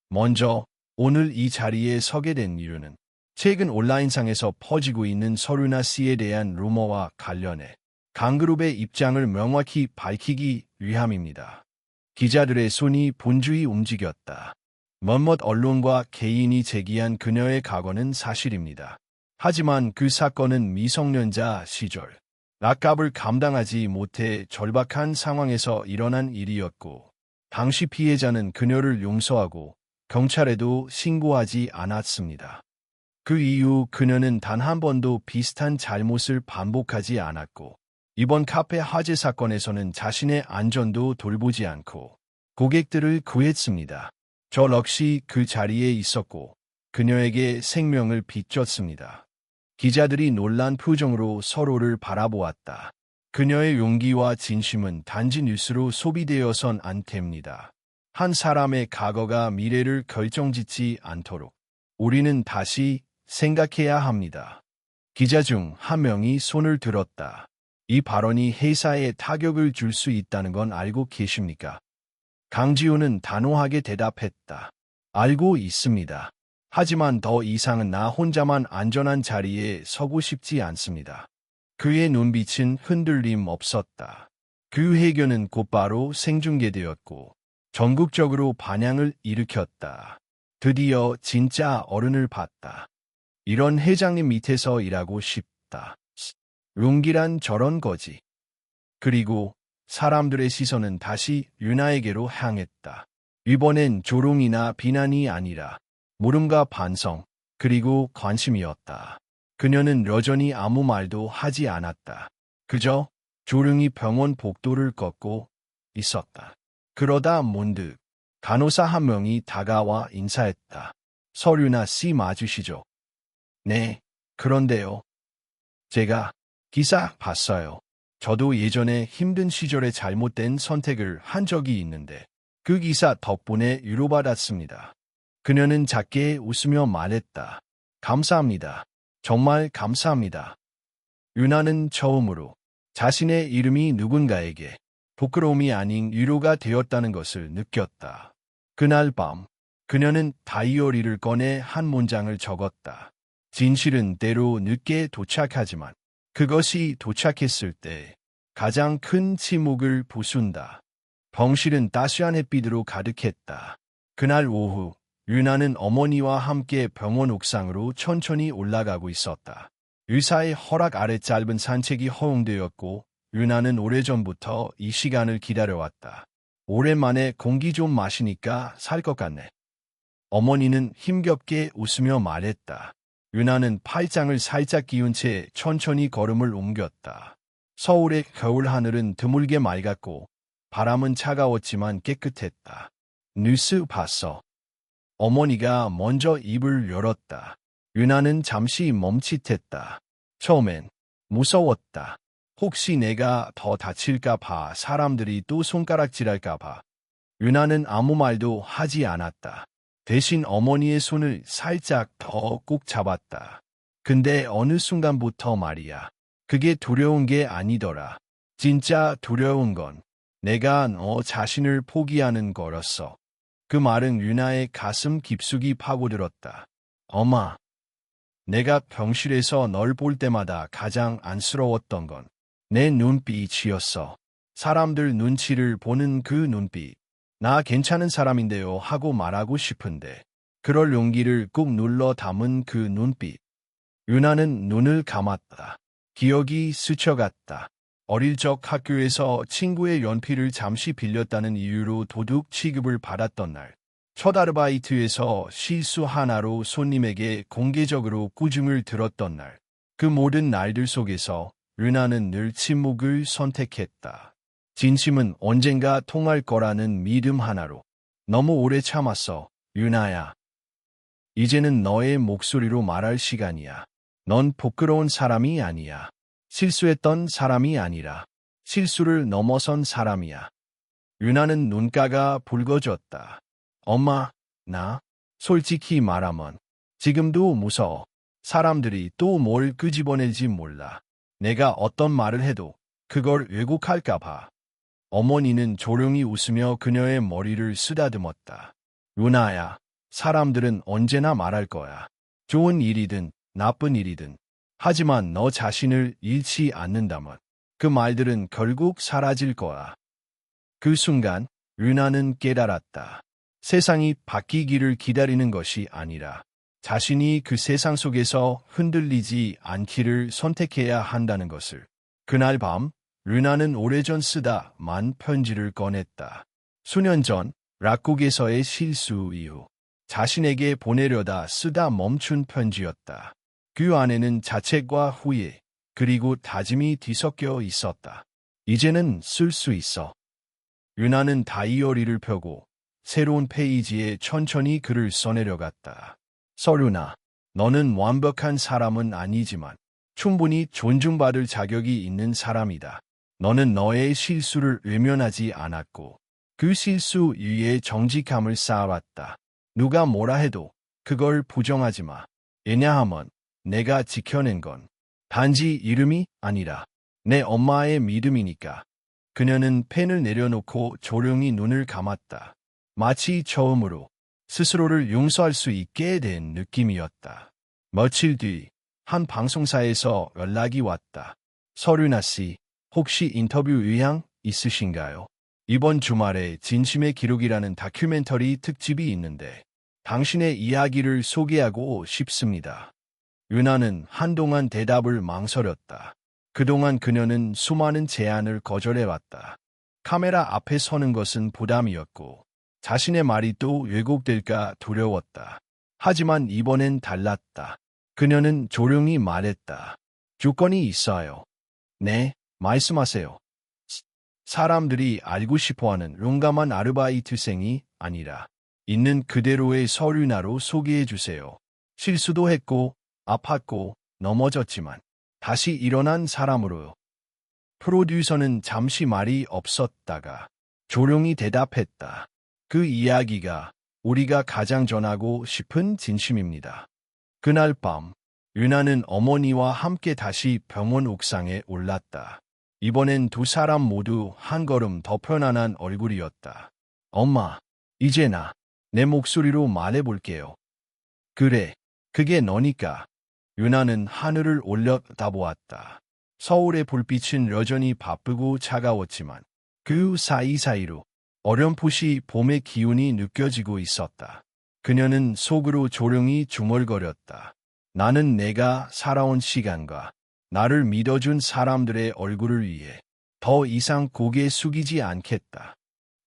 먼저 오늘 이 자리에 서게 된 이유는 최근 온라인상에서 퍼지고 있는 서류나 씨에 대한 루머와 관련해 강그룹의 입장을 명확히 밝히기 위함입니다. 기자들의 손이 분주히 움직였다. 몇몇 언론과 개인이 제기한 그녀의 과거는 사실입니다. 하지만 그 사건은 미성년자 시절 낙값을 감당하지 못해 절박한 상황에서 일어난 일이었고 당시 피해자는 그녀를 용서하고 경찰에도 신고하지 않았습니다. 그 이후 그녀는 단 한 번도 비슷한 잘못을 반복하지 않았고, 이번 카페 화재 사건에서는 자신의 안전도 돌보지 않고 고객들을 구했습니다. 저 역시 그 자리에 있었고 그녀에게 생명을 비췄습니다. 기자들이 놀란 표정으로 서로를 바라보았다. 그녀의 용기와 진심은 단지 뉴스로 소비되어선 안 됩니다. 한 사람의 과거가 미래를 결정짓지 않도록 우리는 다시 생각해야 합니다. 기자 중 한 명이 손을 들었다. 이 발언이 회사에 타격을 줄 수 있다는 건 알고 계십니까? 강지우는 단호하게 대답했다. 알고 있습니다. 하지만 더 이상은 나 혼자만 안전한 자리에 서고 싶지 않습니다. 그의 눈빛은 흔들림 없었다. 그 회견은 곧바로 생중계되었고 전국적으로 반향을 일으켰다. 드디어 진짜 어른을 봤다. 이런 회장님 밑에서 일하고 싶다. 용기란 저런 거지. 그리고 사람들의 시선은 다시 윤아에게로 향했다. 이번엔 조롱이나 비난이 아니라 물음과 반성, 그리고 관심이었다. 그녀는 여전히 아무 말도 하지 않았다. 그저 조용히 병원 복도를 걷고 있었다. 그러다 문득 간호사 한 명이 다가와 인사했다. 서류나 씨 맞으시죠? 네, 그런데요. 제가 기사 봤어요. 저도 예전에 힘든 시절에 잘못된 선택을 한 적이 있는데 그 기사 덕분에 위로받았습니다. 그녀는 작게 웃으며 말했다. 감사합니다. 정말 감사합니다. 윤아는 처음으로 자신의 이름이 누군가에게 부끄러움이 아닌 위로가 되었다는 것을 느꼈다. 그날 밤 그녀는 다이어리를 꺼내 한 문장을 적었다. 진실은 때로 늦게 도착하지만 그것이 도착했을 때 가장 큰 침묵을 부순다. 병실은 따스한 햇빛으로 가득했다. 그날 오후 윤아는 어머니와 함께 병원 옥상으로 천천히 올라가고 있었다. 의사의 허락 아래 짧은 산책이 허용되었고 윤아는 오래전부터 이 시간을 기다려왔다. 오랜만에 공기 좀 마시니까 살 것 같네. 어머니는 힘겹게 웃으며 말했다. 윤아는 팔짱을 살짝 끼운 채 천천히 걸음을 옮겼다. 서울의 겨울 하늘은 드물게 맑았고 바람은 차가웠지만 깨끗했다. 뉴스 봤어. 어머니가 먼저 입을 열었다. 윤아는 잠시 멈칫했다. 처음엔 무서웠다. 혹시 내가 더 다칠까 봐, 사람들이 또 손가락질할까 봐. 윤아는 아무 말도 하지 않았다. 대신 어머니의 손을 살짝 더 꼭 잡았다. 근데 어느 순간부터 말이야. 그게 두려운 게 아니더라. 진짜 두려운 건 내가 너 자신을 포기하는 거였어. 그 말은 윤아의 가슴 깊숙이 파고들었다. 엄마, 내가 병실에서 널 볼 때마다 가장 안쓰러웠던 건 내 눈빛이었어. 사람들 눈치를 보는 그 눈빛. 나 괜찮은 사람인데요 하고 말하고 싶은데 그럴 용기를 꾹 눌러 담은 그 눈빛. 윤아는 눈을 감았다. 기억이 스쳐갔다. 어릴 적 학교에서 친구의 연필을 잠시 빌렸다는 이유로 도둑 취급을 받았던 날. 첫 아르바이트에서 실수 하나로 손님에게 공개적으로 꾸중을 들었던 날. 그 모든 날들 속에서 윤아는 늘 침묵을 선택했다. 진심은 언젠가 통할 거라는 믿음 하나로. 너무 오래 참았어, 윤아야. 이제는 너의 목소리로 말할 시간이야. 넌 부끄러운 사람이 아니야. 실수했던 사람이 아니라 실수를 넘어선 사람이야. 윤아는 눈가가 붉어졌다. 엄마, 나 솔직히 말하면 지금도 무서워. 사람들이 또 뭘 끄집어낼지 몰라. 내가 어떤 말을 해도 그걸 왜곡할까 봐. 어머니는 조용히 웃으며 그녀의 머리를 쓰다듬었다. 윤아야, 사람들은 언제나 말할 거야. 좋은 일이든 나쁜 일이든. 하지만 너 자신을 잃지 않는다면 그 말들은 결국 사라질 거야. 그 순간 윤아는 깨달았다. 세상이 바뀌기를 기다리는 것이 아니라 자신이 그 세상 속에서 흔들리지 않기를 선택해야 한다는 것을. 그날 밤 윤아는 오래전 쓰다 만 편지를 꺼냈다. 수년 전 락국에서의 실수 이후 자신에게 보내려다 쓰다 멈춘 편지였다. 그 안에는 자책과 후회, 그리고 다짐이 뒤섞여 있었다. 이제는 쓸 수 있어. 유나는 다이어리를 펴고 새로운 페이지에 천천히 글을 써내려갔다. 서윤아, 너는 완벽한 사람은 아니지만 충분히 존중받을 자격이 있는 사람이다. 너는 너의 실수를 외면하지 않았고 그 실수 위에 정직함을 쌓아왔다. 누가 뭐라 해도 그걸 부정하지 마. 왜냐하면 내가 지켜낸 건 단지 이름이 아니라 내 엄마의 믿음이니까. 그녀는 펜을 내려놓고 조용히 눈을 감았다. 마치 처음으로 스스로를 용서할 수 있게 된 느낌이었다. 며칠 뒤 한 방송사에서 연락이 왔다. 서윤아 씨, 혹시 인터뷰 의향 있으신가요? 이번 주말에 진심의 기록이라는 다큐멘터리 특집이 있는데 당신의 이야기를 소개하고 싶습니다. 유나는 한동안 대답을 망설였다. 그동안 그녀는 수많은 제안을 거절해왔다. 카메라 앞에 서는 것은 부담이었고 자신의 말이 또 왜곡될까 두려웠다. 하지만 이번엔 달랐다. 그녀는 조용히 말했다. 조건이 있어요. 네, 말씀하세요. 사람들이 알고 싶어하는 용감한 아르바이트생이 아니라 있는 그대로의 서윤아로 소개해주세요. 실수도 했고 아팠고 넘어졌지만 다시 일어난 사람으로요. 프로듀서는 잠시 말이 없었다가 조용히 대답했다. 그 이야기가 우리가 가장 전하고 싶은 진심입니다. 그날 밤, 유나는 어머니와 함께 다시 병원 옥상에 올랐다. 이번엔 두 사람 모두 한 걸음 더 편안한 얼굴이었다. 엄마, 이제 내 목소리로 말해볼게요. 그래, 그게 너니까. 유나는 하늘을 올려다보았다. 서울의 불빛은 여전히 바쁘고 차가웠지만 그 사이사이로 어렴풋이 봄의 기운이 느껴지고 있었다. 그녀는 속으로 조용히 중얼거렸다. 나는 내가 살아온 시간과 나를 믿어준 사람들의 얼굴을 위해 더 이상 고개 숙이지 않겠다.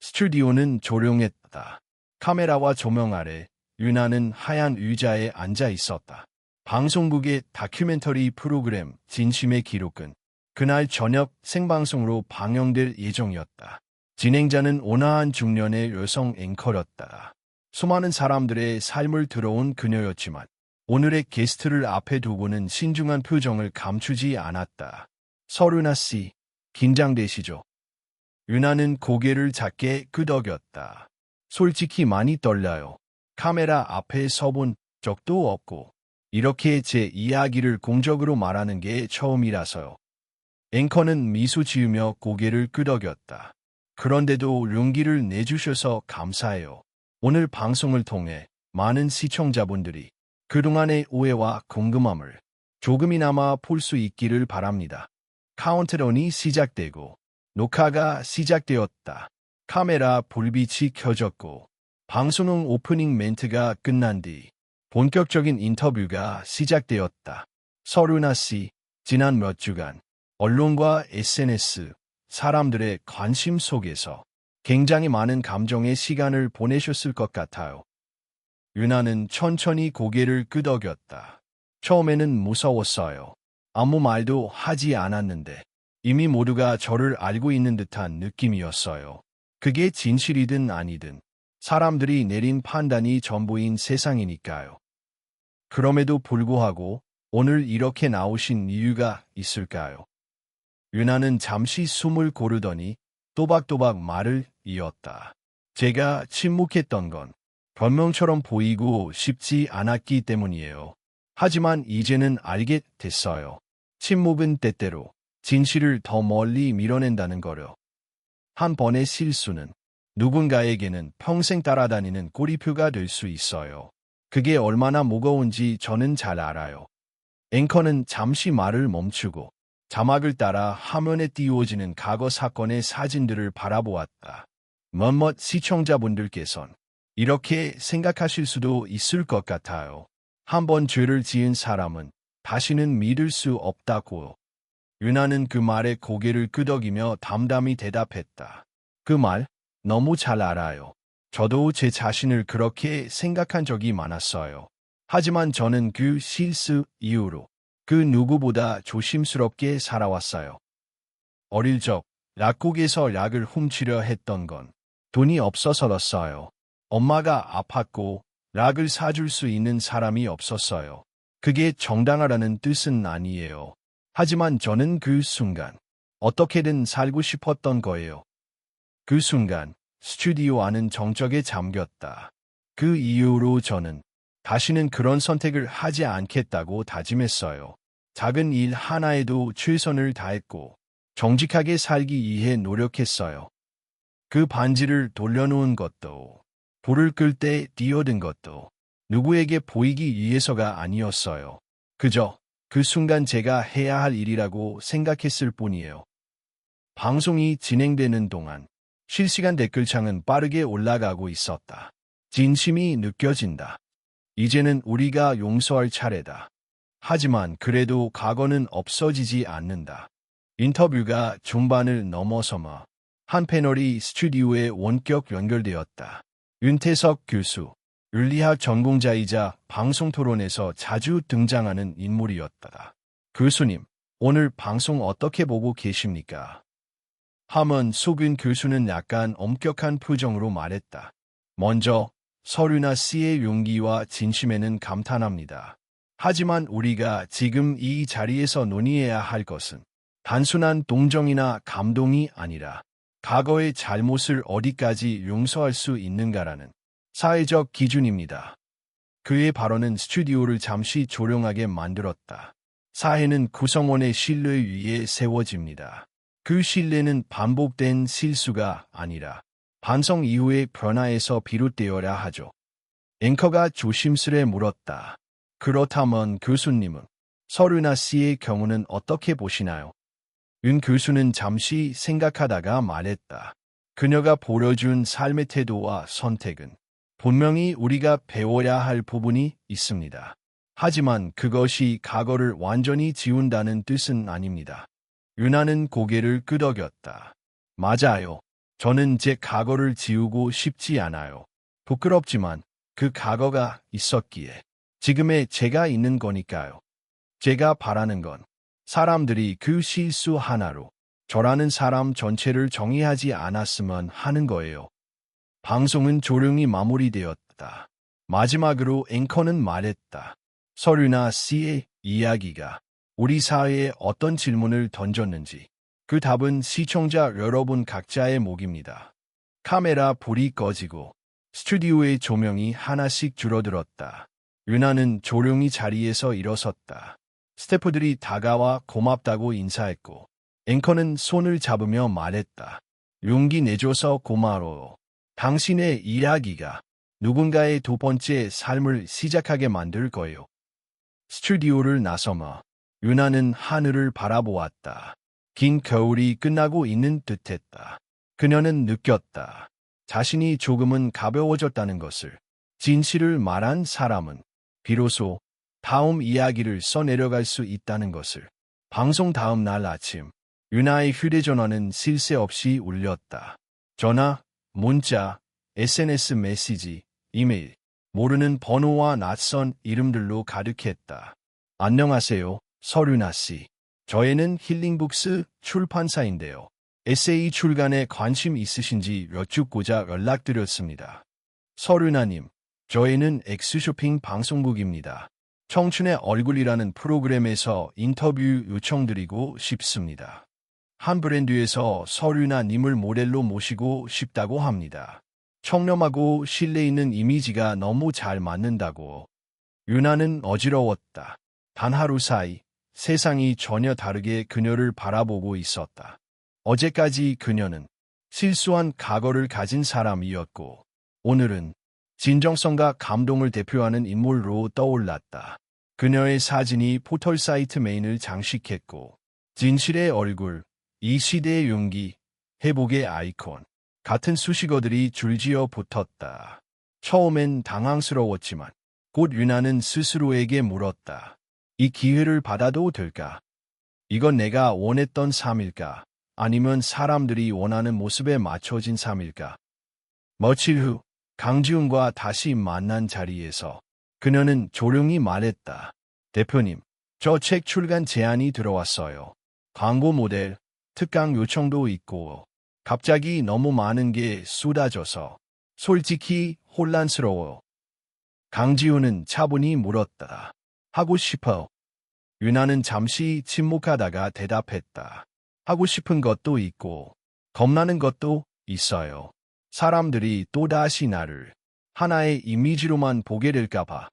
스튜디오는 조용했다. 카메라와 조명 아래 유나는 하얀 의자에 앉아 있었다. 방송국의 다큐멘터리 프로그램 진심의 기록은 그날 저녁 생방송으로 방영될 예정이었다. 진행자는 온화한 중년의 여성 앵커였다. 수많은 사람들의 삶을 들어온 그녀였지만 오늘의 게스트를 앞에 두고는 신중한 표정을 감추지 않았다. 서윤아 씨, 긴장되시죠? 유나는 고개를 작게 끄덕였다. 솔직히 많이 떨려요. 카메라 앞에 서본 적도 없고 이렇게 제 이야기를 공적으로 말하는 게 처음이라서요. 앵커는 미소 지으며 고개를 끄덕였다. 그런데도 용기를 내주셔서 감사해요. 오늘 방송을 통해 많은 시청자분들이 그동안의 오해와 궁금함을 조금이나마 풀 수 있기를 바랍니다. 카운트다운이 시작되고 녹화가 시작되었다. 카메라 불빛이 켜졌고 방송은 오프닝 멘트가 끝난 뒤 본격적인 인터뷰가 시작되었다. 서윤아 씨, 지난 몇 주간 언론과 SNS, 사람들의 관심 속에서 굉장히 많은 감정의 시간을 보내셨을 것 같아요. 유나는 천천히 고개를 끄덕였다. 처음에는 무서웠어요. 아무 말도 하지 않았는데 이미 모두가 저를 알고 있는 듯한 느낌이었어요. 그게 진실이든 아니든 사람들이 내린 판단이 전부인 세상이니까요. 그럼에도 불구하고 오늘 이렇게 나오신 이유가 있을까요? 유나는 잠시 숨을 고르더니 또박또박 말을 이었다. 제가 침묵했던 건 변명처럼 보이고 싶지 않았기 때문이에요. 하지만 이제는 알게 됐어요. 침묵은 때때로 진실을 더 멀리 밀어낸다는 거요. 한 번의 실수는 누군가에게는 평생 따라다니는 꼬리표가 될 수 있어요. 그게 얼마나 무거운지 저는 잘 알아요. 앵커는 잠시 말을 멈추고 자막을 따라 화면에 띄워지는 과거 사건의 사진들을 바라보았다. 몇몇 시청자분들께선 이렇게 생각하실 수도 있을 것 같아요. 한 번 죄를 지은 사람은 다시는 믿을 수 없다고요. 유나는 그 말에 고개를 끄덕이며 담담히 대답했다. 그 말 너무 잘 알아요. 저도 제 자신을 그렇게 생각한 적이 많았어요. 하지만 저는 그 실수 이후로 그 누구보다 조심스럽게 살아왔어요. 어릴 적 약국에서 약을 훔치려 했던 건 돈이 없어서였어요. 엄마가 아팠고 약을 사줄 수 있는 사람이 없었어요. 그게 정당하라는 뜻은 아니에요. 하지만 저는 그 순간 어떻게든 살고 싶었던 거예요. 그 순간 스튜디오 안은 정적에 잠겼다. 그 이후로 저는 다시는 그런 선택을 하지 않겠다고 다짐했어요. 작은 일 하나에도 최선을 다했고 정직하게 살기 위해 노력했어요. 그 반지를 돌려놓은 것도, 불을 끌 때 뛰어든 것도 누구에게 보이기 위해서가 아니었어요. 그저 그 순간 제가 해야 할 일이라고 생각했을 뿐이에요. 방송이 진행되는 동안 실시간 댓글창은 빠르게 올라가고 있었다. 진심이 느껴진다. 이제는 우리가 용서할 차례다. 하지만 그래도 과거는 없어지지 않는다. 인터뷰가 중반을 넘어서며 한 패널이 스튜디오에 원격 연결되었다. 윤태석 교수, 윤리학 전공자이자 방송 토론에서 자주 등장하는 인물이었다. 교수님, 오늘 방송 어떻게 보고 계십니까? 하면 속은 교수는 약간 엄격한 표정으로 말했다. 먼저 서류나 씨의 용기와 진심에는 감탄합니다. 하지만 우리가 지금 이 자리에서 논의해야 할 것은 단순한 동정이나 감동이 아니라 과거의 잘못을 어디까지 용서할 수 있는가라는 사회적 기준입니다. 그의 발언은 스튜디오를 잠시 조용하게 만들었다. 사회는 구성원의 신뢰 위에 세워집니다. 그 신뢰는 반복된 실수가 아니라 반성 이후의 변화에서 비롯되어야 하죠. 앵커가 조심스레 물었다. 그렇다면 교수님은 서류나 씨의 경우는 어떻게 보시나요? 윤 교수는 잠시 생각하다가 말했다. 그녀가 보여준 삶의 태도와 선택은 분명히 우리가 배워야 할 부분이 있습니다. 하지만 그것이 과거를 완전히 지운다는 뜻은 아닙니다. 윤아는 고개를 끄덕였다. 맞아요. 저는 제 과거를 지우고 싶지 않아요. 부끄럽지만 그 과거가 있었기에 지금의 제가 있는 거니까요. 제가 바라는 건 사람들이 그 실수 하나로 저라는 사람 전체를 정의하지 않았으면 하는 거예요. 방송은 조용히 마무리되었다. 마지막으로 앵커는 말했다. 서류나 씨의 이야기가 우리 사회에 어떤 질문을 던졌는지 그 답은 시청자 여러분 각자의 몫입니다. 카메라 불이 꺼지고 스튜디오의 조명이 하나씩 줄어들었다. 윤아는 조용히 자리에서 일어섰다. 스태프들이 다가와 고맙다고 인사했고 앵커는 손을 잡으며 말했다. 용기 내줘서 고마워요. 당신의 이야기가 누군가의 두 번째 삶을 시작하게 만들 거예요. 스튜디오를 나서며 윤아는 하늘을 바라보았다. 긴 겨울이 끝나고 있는 듯했다. 그녀는 느꼈다. 자신이 조금은 가벼워졌다는 것을. 진실을 말한 사람은 비로소 다음 이야기를 써내려갈 수 있다는 것을. 방송 다음 날 아침, 윤아의 휴대전화는 쉴 새 없이 울렸다. 전화, 문자, SNS 메시지, 이메일, 모르는 번호와 낯선 이름들로 가득했다. 안녕하세요, 서륜아 씨. 저희는 힐링북스 출판사인데요. 에세이 출간에 관심 있으신지 여쭙고자 연락드렸습니다. 서륜아님, 저희는 엑스쇼핑 방송국입니다. 청춘의 얼굴이라는 프로그램에서 인터뷰 요청드리고 싶습니다. 한 브랜드에서 서륜아님을 모델로 모시고 싶다고 합니다. 청렴하고 신뢰 있는 이미지가 너무 잘 맞는다고. 윤아는 어지러웠다. 단 하루 사이 세상이 전혀 다르게 그녀를 바라보고 있었다. 어제까지 그녀는 실수한 과거를 가진 사람이었고 오늘은 진정성과 감동을 대표하는 인물로 떠올랐다. 그녀의 사진이 포털 사이트 메인을 장식했고 진실의 얼굴, 이 시대의 용기, 회복의 아이콘 같은 수식어들이 줄지어 붙었다. 처음엔 당황스러웠지만 곧 윤아는 스스로에게 물었다. 이 기회를 받아도 될까? 이건 내가 원했던 삶일까? 아니면 사람들이 원하는 모습에 맞춰진 삶일까? 며칠 후 강지훈과 다시 만난 자리에서 그녀는 조용히 말했다. 대표님, 저 책 출간 제안이 들어왔어요. 광고 모델, 특강 요청도 있고 갑자기 너무 많은 게 쏟아져서 솔직히 혼란스러워요. 강지훈은 차분히 물었다. 하고 싶어. 유나는 잠시 침묵하다가 대답했다. 하고 싶은 것도 있고 겁나는 것도 있어요. 사람들이 또다시 나를 하나의 이미지로만 보게 될까봐.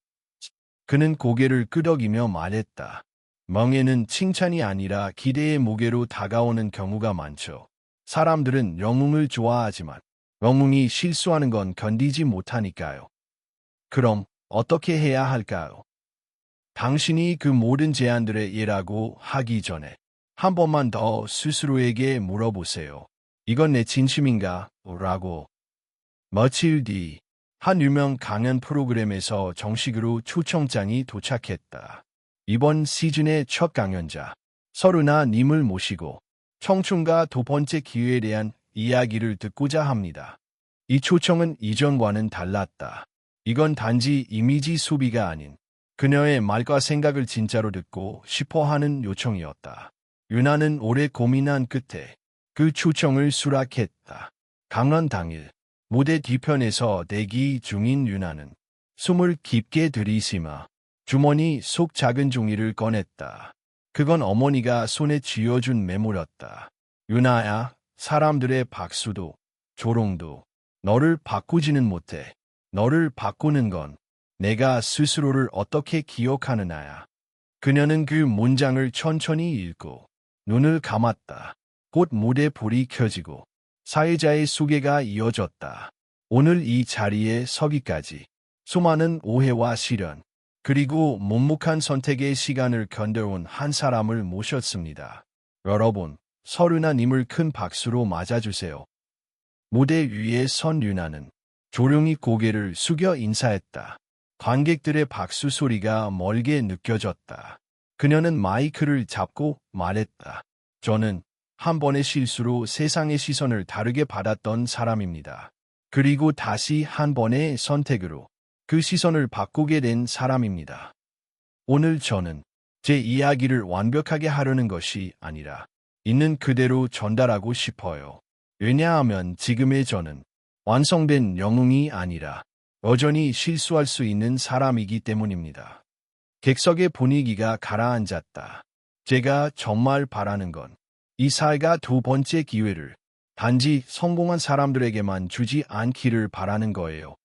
그는 고개를 끄덕이며 말했다. 멍에는 칭찬이 아니라 기대의 무게로 다가오는 경우가 많죠. 사람들은 영웅을 좋아하지만 영웅이 실수하는 건 견디지 못하니까요. 그럼 어떻게 해야 할까요? 당신이 그 모든 제안들의 예라고 하기 전에 한 번만 더 스스로에게 물어보세요. 이건 내 진심인가? 라고. 며칠 뒤 한 유명 강연 프로그램에서 정식으로 초청장이 도착했다. 이번 시즌의 첫 강연자 서른아 님을 모시고 청춘과 두 번째 기회에 대한 이야기를 듣고자 합니다. 이 초청은 이전과는 달랐다. 이건 단지 이미지 소비가 아닌 그녀의 말과 생각을 진짜로 듣고 싶어하는 요청이었다. 유나는 오래 고민한 끝에 그 초청을 수락했다. 강연 당일 무대 뒤편에서 대기 중인 유나는 숨을 깊게 들이쉬며 주머니 속 작은 종이를 꺼냈다. 그건 어머니가 손에 쥐어준 메모였다. 유나야, 사람들의 박수도 조롱도 너를 바꾸지는 못해. 너를 바꾸는 건 내가 스스로를 어떻게 기억하느냐야. 그녀는 그 문장을 천천히 읽고 눈을 감았다. 곧 무대 불이 켜지고 사회자의 소개가 이어졌다. 오늘 이 자리에 서기까지 수많은 오해와 시련, 그리고 묵묵한 선택의 시간을 견뎌온 한 사람을 모셨습니다. 여러분, 서른아님을 큰 박수로 맞아주세요. 무대 위에 선 유나는 조용히 고개를 숙여 인사했다. 관객들의 박수 소리가 멀게 느껴졌다. 그녀는 마이크를 잡고 말했다. 저는 한 번의 실수로 세상의 시선을 다르게 받았던 사람입니다. 그리고 다시 한 번의 선택으로 그 시선을 바꾸게 된 사람입니다. 오늘 저는 제 이야기를 완벽하게 하려는 것이 아니라 있는 그대로 전달하고 싶어요. 왜냐하면 지금의 저는 완성된 영웅이 아니라 여전히 실수할 수 있는 사람이기 때문입니다. 객석의 분위기가 가라앉았다. 제가 정말 바라는 건 이 사회가 두 번째 기회를 단지 성공한 사람들에게만 주지 않기를 바라는 거예요.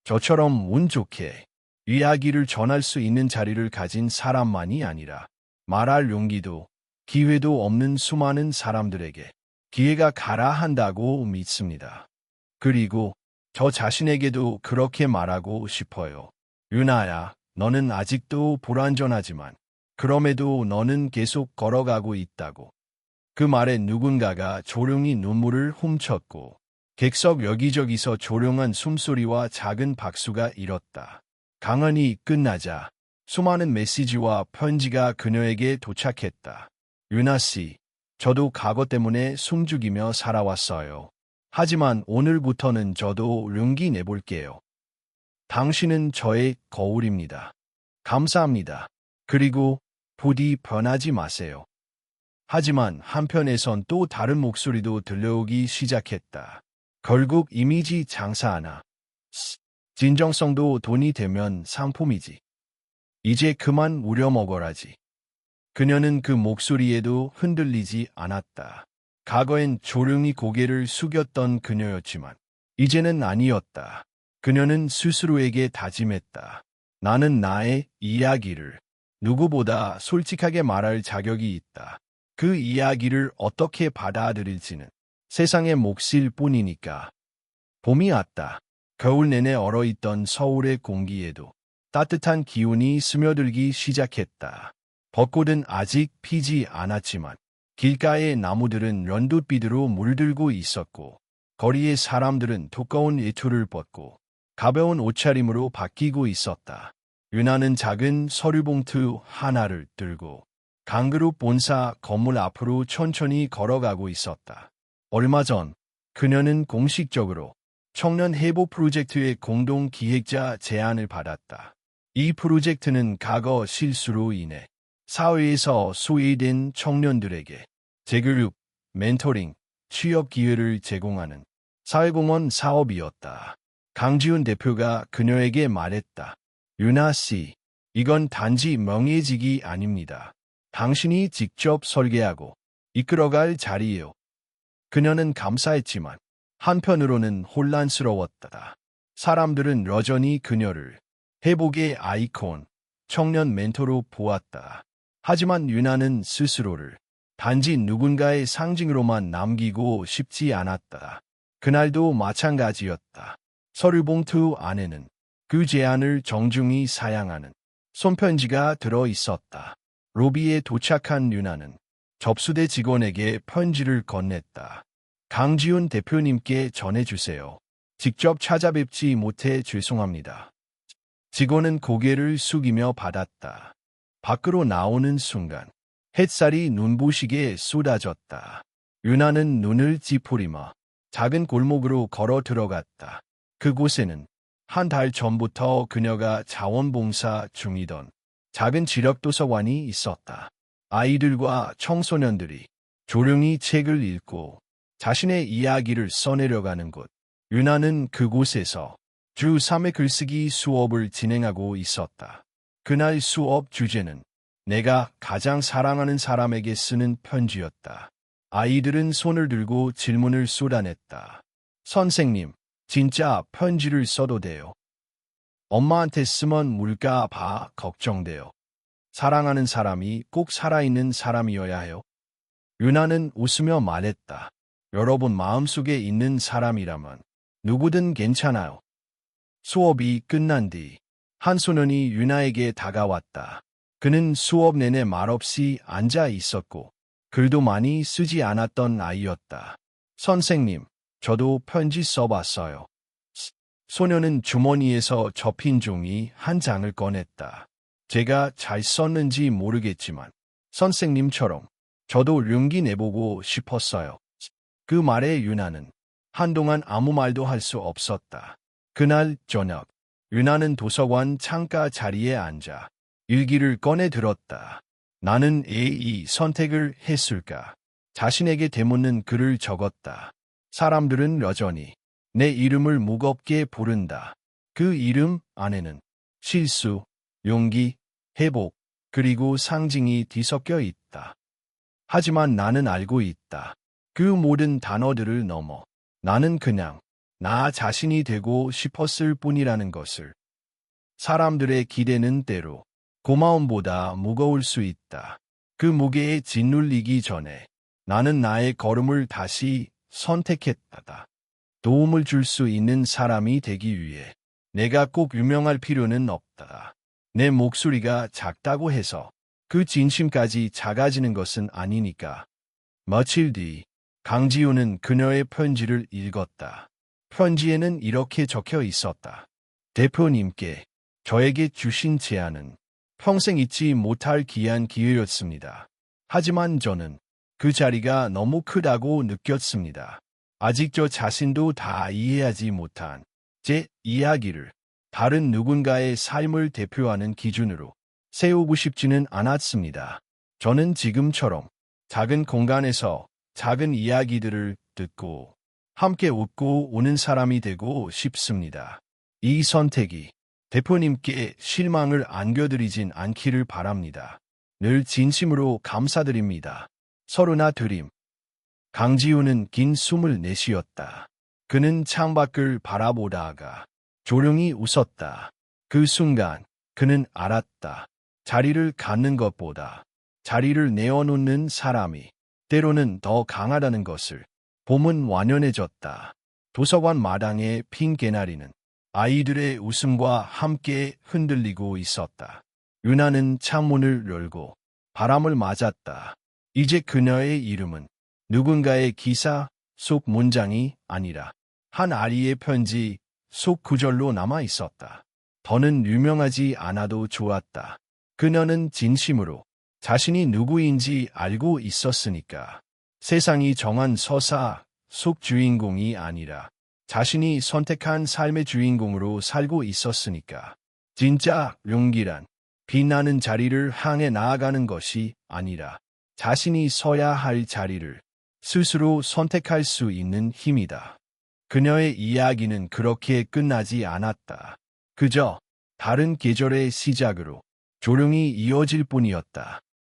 저처럼 운 좋게 이야기를 전할 수 있는 자리를 가진 사람만이 아니라 말할 용기도 기회도 없는 수많은 사람들에게 기회가 가라 한다고 믿습니다. 그리고 저 자신에게도 그렇게 말하고 싶어요. 유나야, 너는 아직도 불완전하지만 그럼에도 너는 계속 걸어가고 있다고. 그 말에 누군가가 조용히 눈물을 훔쳤고 객석 여기저기서 조용한 숨소리와 작은 박수가 일었다. 강연이 끝나자 수많은 메시지와 편지가 그녀에게 도착했다. 유나 씨, 저도 과거 때문에 숨죽이며 살아왔어요. 하지만 오늘부터는 저도 용기 내볼게요. 당신은 저의 거울입니다. 감사합니다. 그리고 부디 변하지 마세요. 하지만 한편에선 또 다른 목소리도 들려오기 시작했다. 결국 이미지 장사하나. 진정성도 돈이 되면 상품이지. 이제 그만 우려먹어라지. 그녀는 그 목소리에도 흔들리지 않았다. 과거엔 조용히 고개를 숙였던 그녀였지만 이제는 아니었다. 그녀는 스스로에게 다짐했다. 나는 나의 이야기를 누구보다 솔직하게 말할 자격이 있다. 그 이야기를 어떻게 받아들일지는 세상의 몫일 뿐이니까. 봄이 왔다. 겨울 내내 얼어있던 서울의 공기에도 따뜻한 기운이 스며들기 시작했다. 벚꽃은 아직 피지 않았지만 길가의 나무들은 연두빛으로 물들고 있었고 거리의 사람들은 두꺼운 외투를 벗고 가벼운 옷차림으로 바뀌고 있었다. 유나는 작은 서류봉투 하나를 들고 강그룹 본사 건물 앞으로 천천히 걸어가고 있었다. 얼마 전 그녀는 공식적으로 청년 회복 프로젝트의 공동 기획자 제안을 받았다. 이 프로젝트는 과거 실수로 인해 사회에서 소외된 청년들에게 재교육, 멘토링, 취업 기회를 제공하는 사회공헌 사업이었다. 강지훈 대표가 그녀에게 말했다. 윤아 씨, 이건 단지 명예직이 아닙니다. 당신이 직접 설계하고 이끌어갈 자리예요. 그녀는 감사했지만 한편으로는 혼란스러웠다. 사람들은 여전히 그녀를 회복의 아이콘, 청년 멘토로 보았다. 하지만 윤아는 스스로를 단지 누군가의 상징으로만 남기고 싶지 않았다. 그날도 마찬가지였다. 서류봉투 안에는 그 제안을 정중히 사양하는 손편지가 들어 있었다. 로비에 도착한 윤아는 접수대 직원에게 편지를 건넸다. 강지훈 대표님께 전해주세요. 직접 찾아뵙지 못해 죄송합니다. 직원은 고개를 숙이며 받았다. 밖으로 나오는 순간 햇살이 눈부시게 쏟아졌다. 윤아는 눈을 찌푸리며 작은 골목으로 걸어 들어갔다. 그곳에는 한 달 전부터 그녀가 자원봉사 중이던 작은 지력도서관이 있었다. 아이들과 청소년들이 조용히 책을 읽고 자신의 이야기를 써내려가는 곳. 윤아는 그곳에서 주 3회 글쓰기 수업을 진행하고 있었다. 그날 수업 주제는 내가 가장 사랑하는 사람에게 쓰는 편지였다. 아이들은 손을 들고 질문을 쏟아냈다. 선생님, 진짜 편지를 써도 돼요? 엄마한테 쓰면 물까 봐 걱정돼요. 사랑하는 사람이 꼭 살아있는 사람이어야 해요. 윤아는 웃으며 말했다. 여러분 마음속에 있는 사람이라면 누구든 괜찮아요. 수업이 끝난 뒤 한 소년이 윤아에게 다가왔다. 그는 수업 내내 말없이 앉아 있었고 글도 많이 쓰지 않았던 아이였다. 선생님, 저도 편지 써봤어요. 소년은 주머니에서 접힌 종이 한 장을 꺼냈다. 제가 잘 썼는지 모르겠지만 선생님처럼 저도 용기 내보고 싶었어요. 그 말에 윤아는 한동안 아무 말도 할 수 없었다. 그날 저녁, 윤아는 도서관 창가 자리에 앉아 일기를 꺼내 들었다. 나는 왜 이 선택을 했을까? 자신에게 되묻는 글을 적었다. 사람들은 여전히 내 이름을 무겁게 부른다. 그 이름 안에는 실수, 용기, 회복, 그리고 상징이 뒤섞여 있다. 하지만 나는 알고 있다. 그 모든 단어들을 넘어 나는 그냥 나 자신이 되고 싶었을 뿐이라는 것을. 사람들의 기대는 때로 고마움보다 무거울 수 있다. 그 무게에 짓눌리기 전에 나는 나의 걸음을 다시 선택했다. 도움을 줄 수 있는 사람이 되기 위해 내가 꼭 유명할 필요는 없다. 내 목소리가 작다고 해서 그 진심까지 작아지는 것은 아니니까. 며칠 뒤 강지훈은 그녀의 편지를 읽었다. 편지에는 이렇게 적혀 있었다. 대표님께 저에게 주신 제안은 평생 잊지 못할 귀한 기회였습니다. 하지만 저는 그 자리가 너무 크다고 느꼈습니다. 아직 저 자신도 다 이해하지 못한 제 이야기를 다른 누군가의 삶을 대표하는 기준으로 세우고 싶지는 않았습니다. 저는 지금처럼 작은 공간에서 작은 이야기들을 듣고 함께 웃고 오는 사람이 되고 싶습니다. 이 선택이 대표님께 실망을 안겨드리진 않기를 바랍니다. 늘 진심으로 감사드립니다. 서로나 드림. 강지훈은 긴 숨을 내쉬었다. 그는 창밖을 바라보다가 조용히 웃었다. 그 순간 그는 알았다. 자리를 갖는 것보다 자리를 내어놓는 사람이 때로는 더 강하다는 것을. 봄은 완연해졌다. 도서관 마당에 핀 개나리는 아이들의 웃음과 함께 흔들리고 있었다. 윤아는 창문을 열고 바람을 맞았다. 이제 그녀의 이름은 누군가의 기사 속 문장이 아니라 한 아이의 편지 속 구절로 남아 있었다. 더는 유명하지 않아도 좋았다. 그녀는 진심으로 자신이 누구인지 알고 있었으니까. 세상이 정한 서사 속 주인공이 아니라 자신이 선택한 삶의 주인공으로 살고 있었으니까. 진짜 용기란 빛나는 자리를 향해 나아가는 것이 아니라 자신이 서야 할 자리를 스스로 선택할 수 있는 힘이다. 그녀의 이야기는 그렇게 끝나지 않았다. 그저 다른 계절의 시작으로 조용히 이어질 뿐이었다.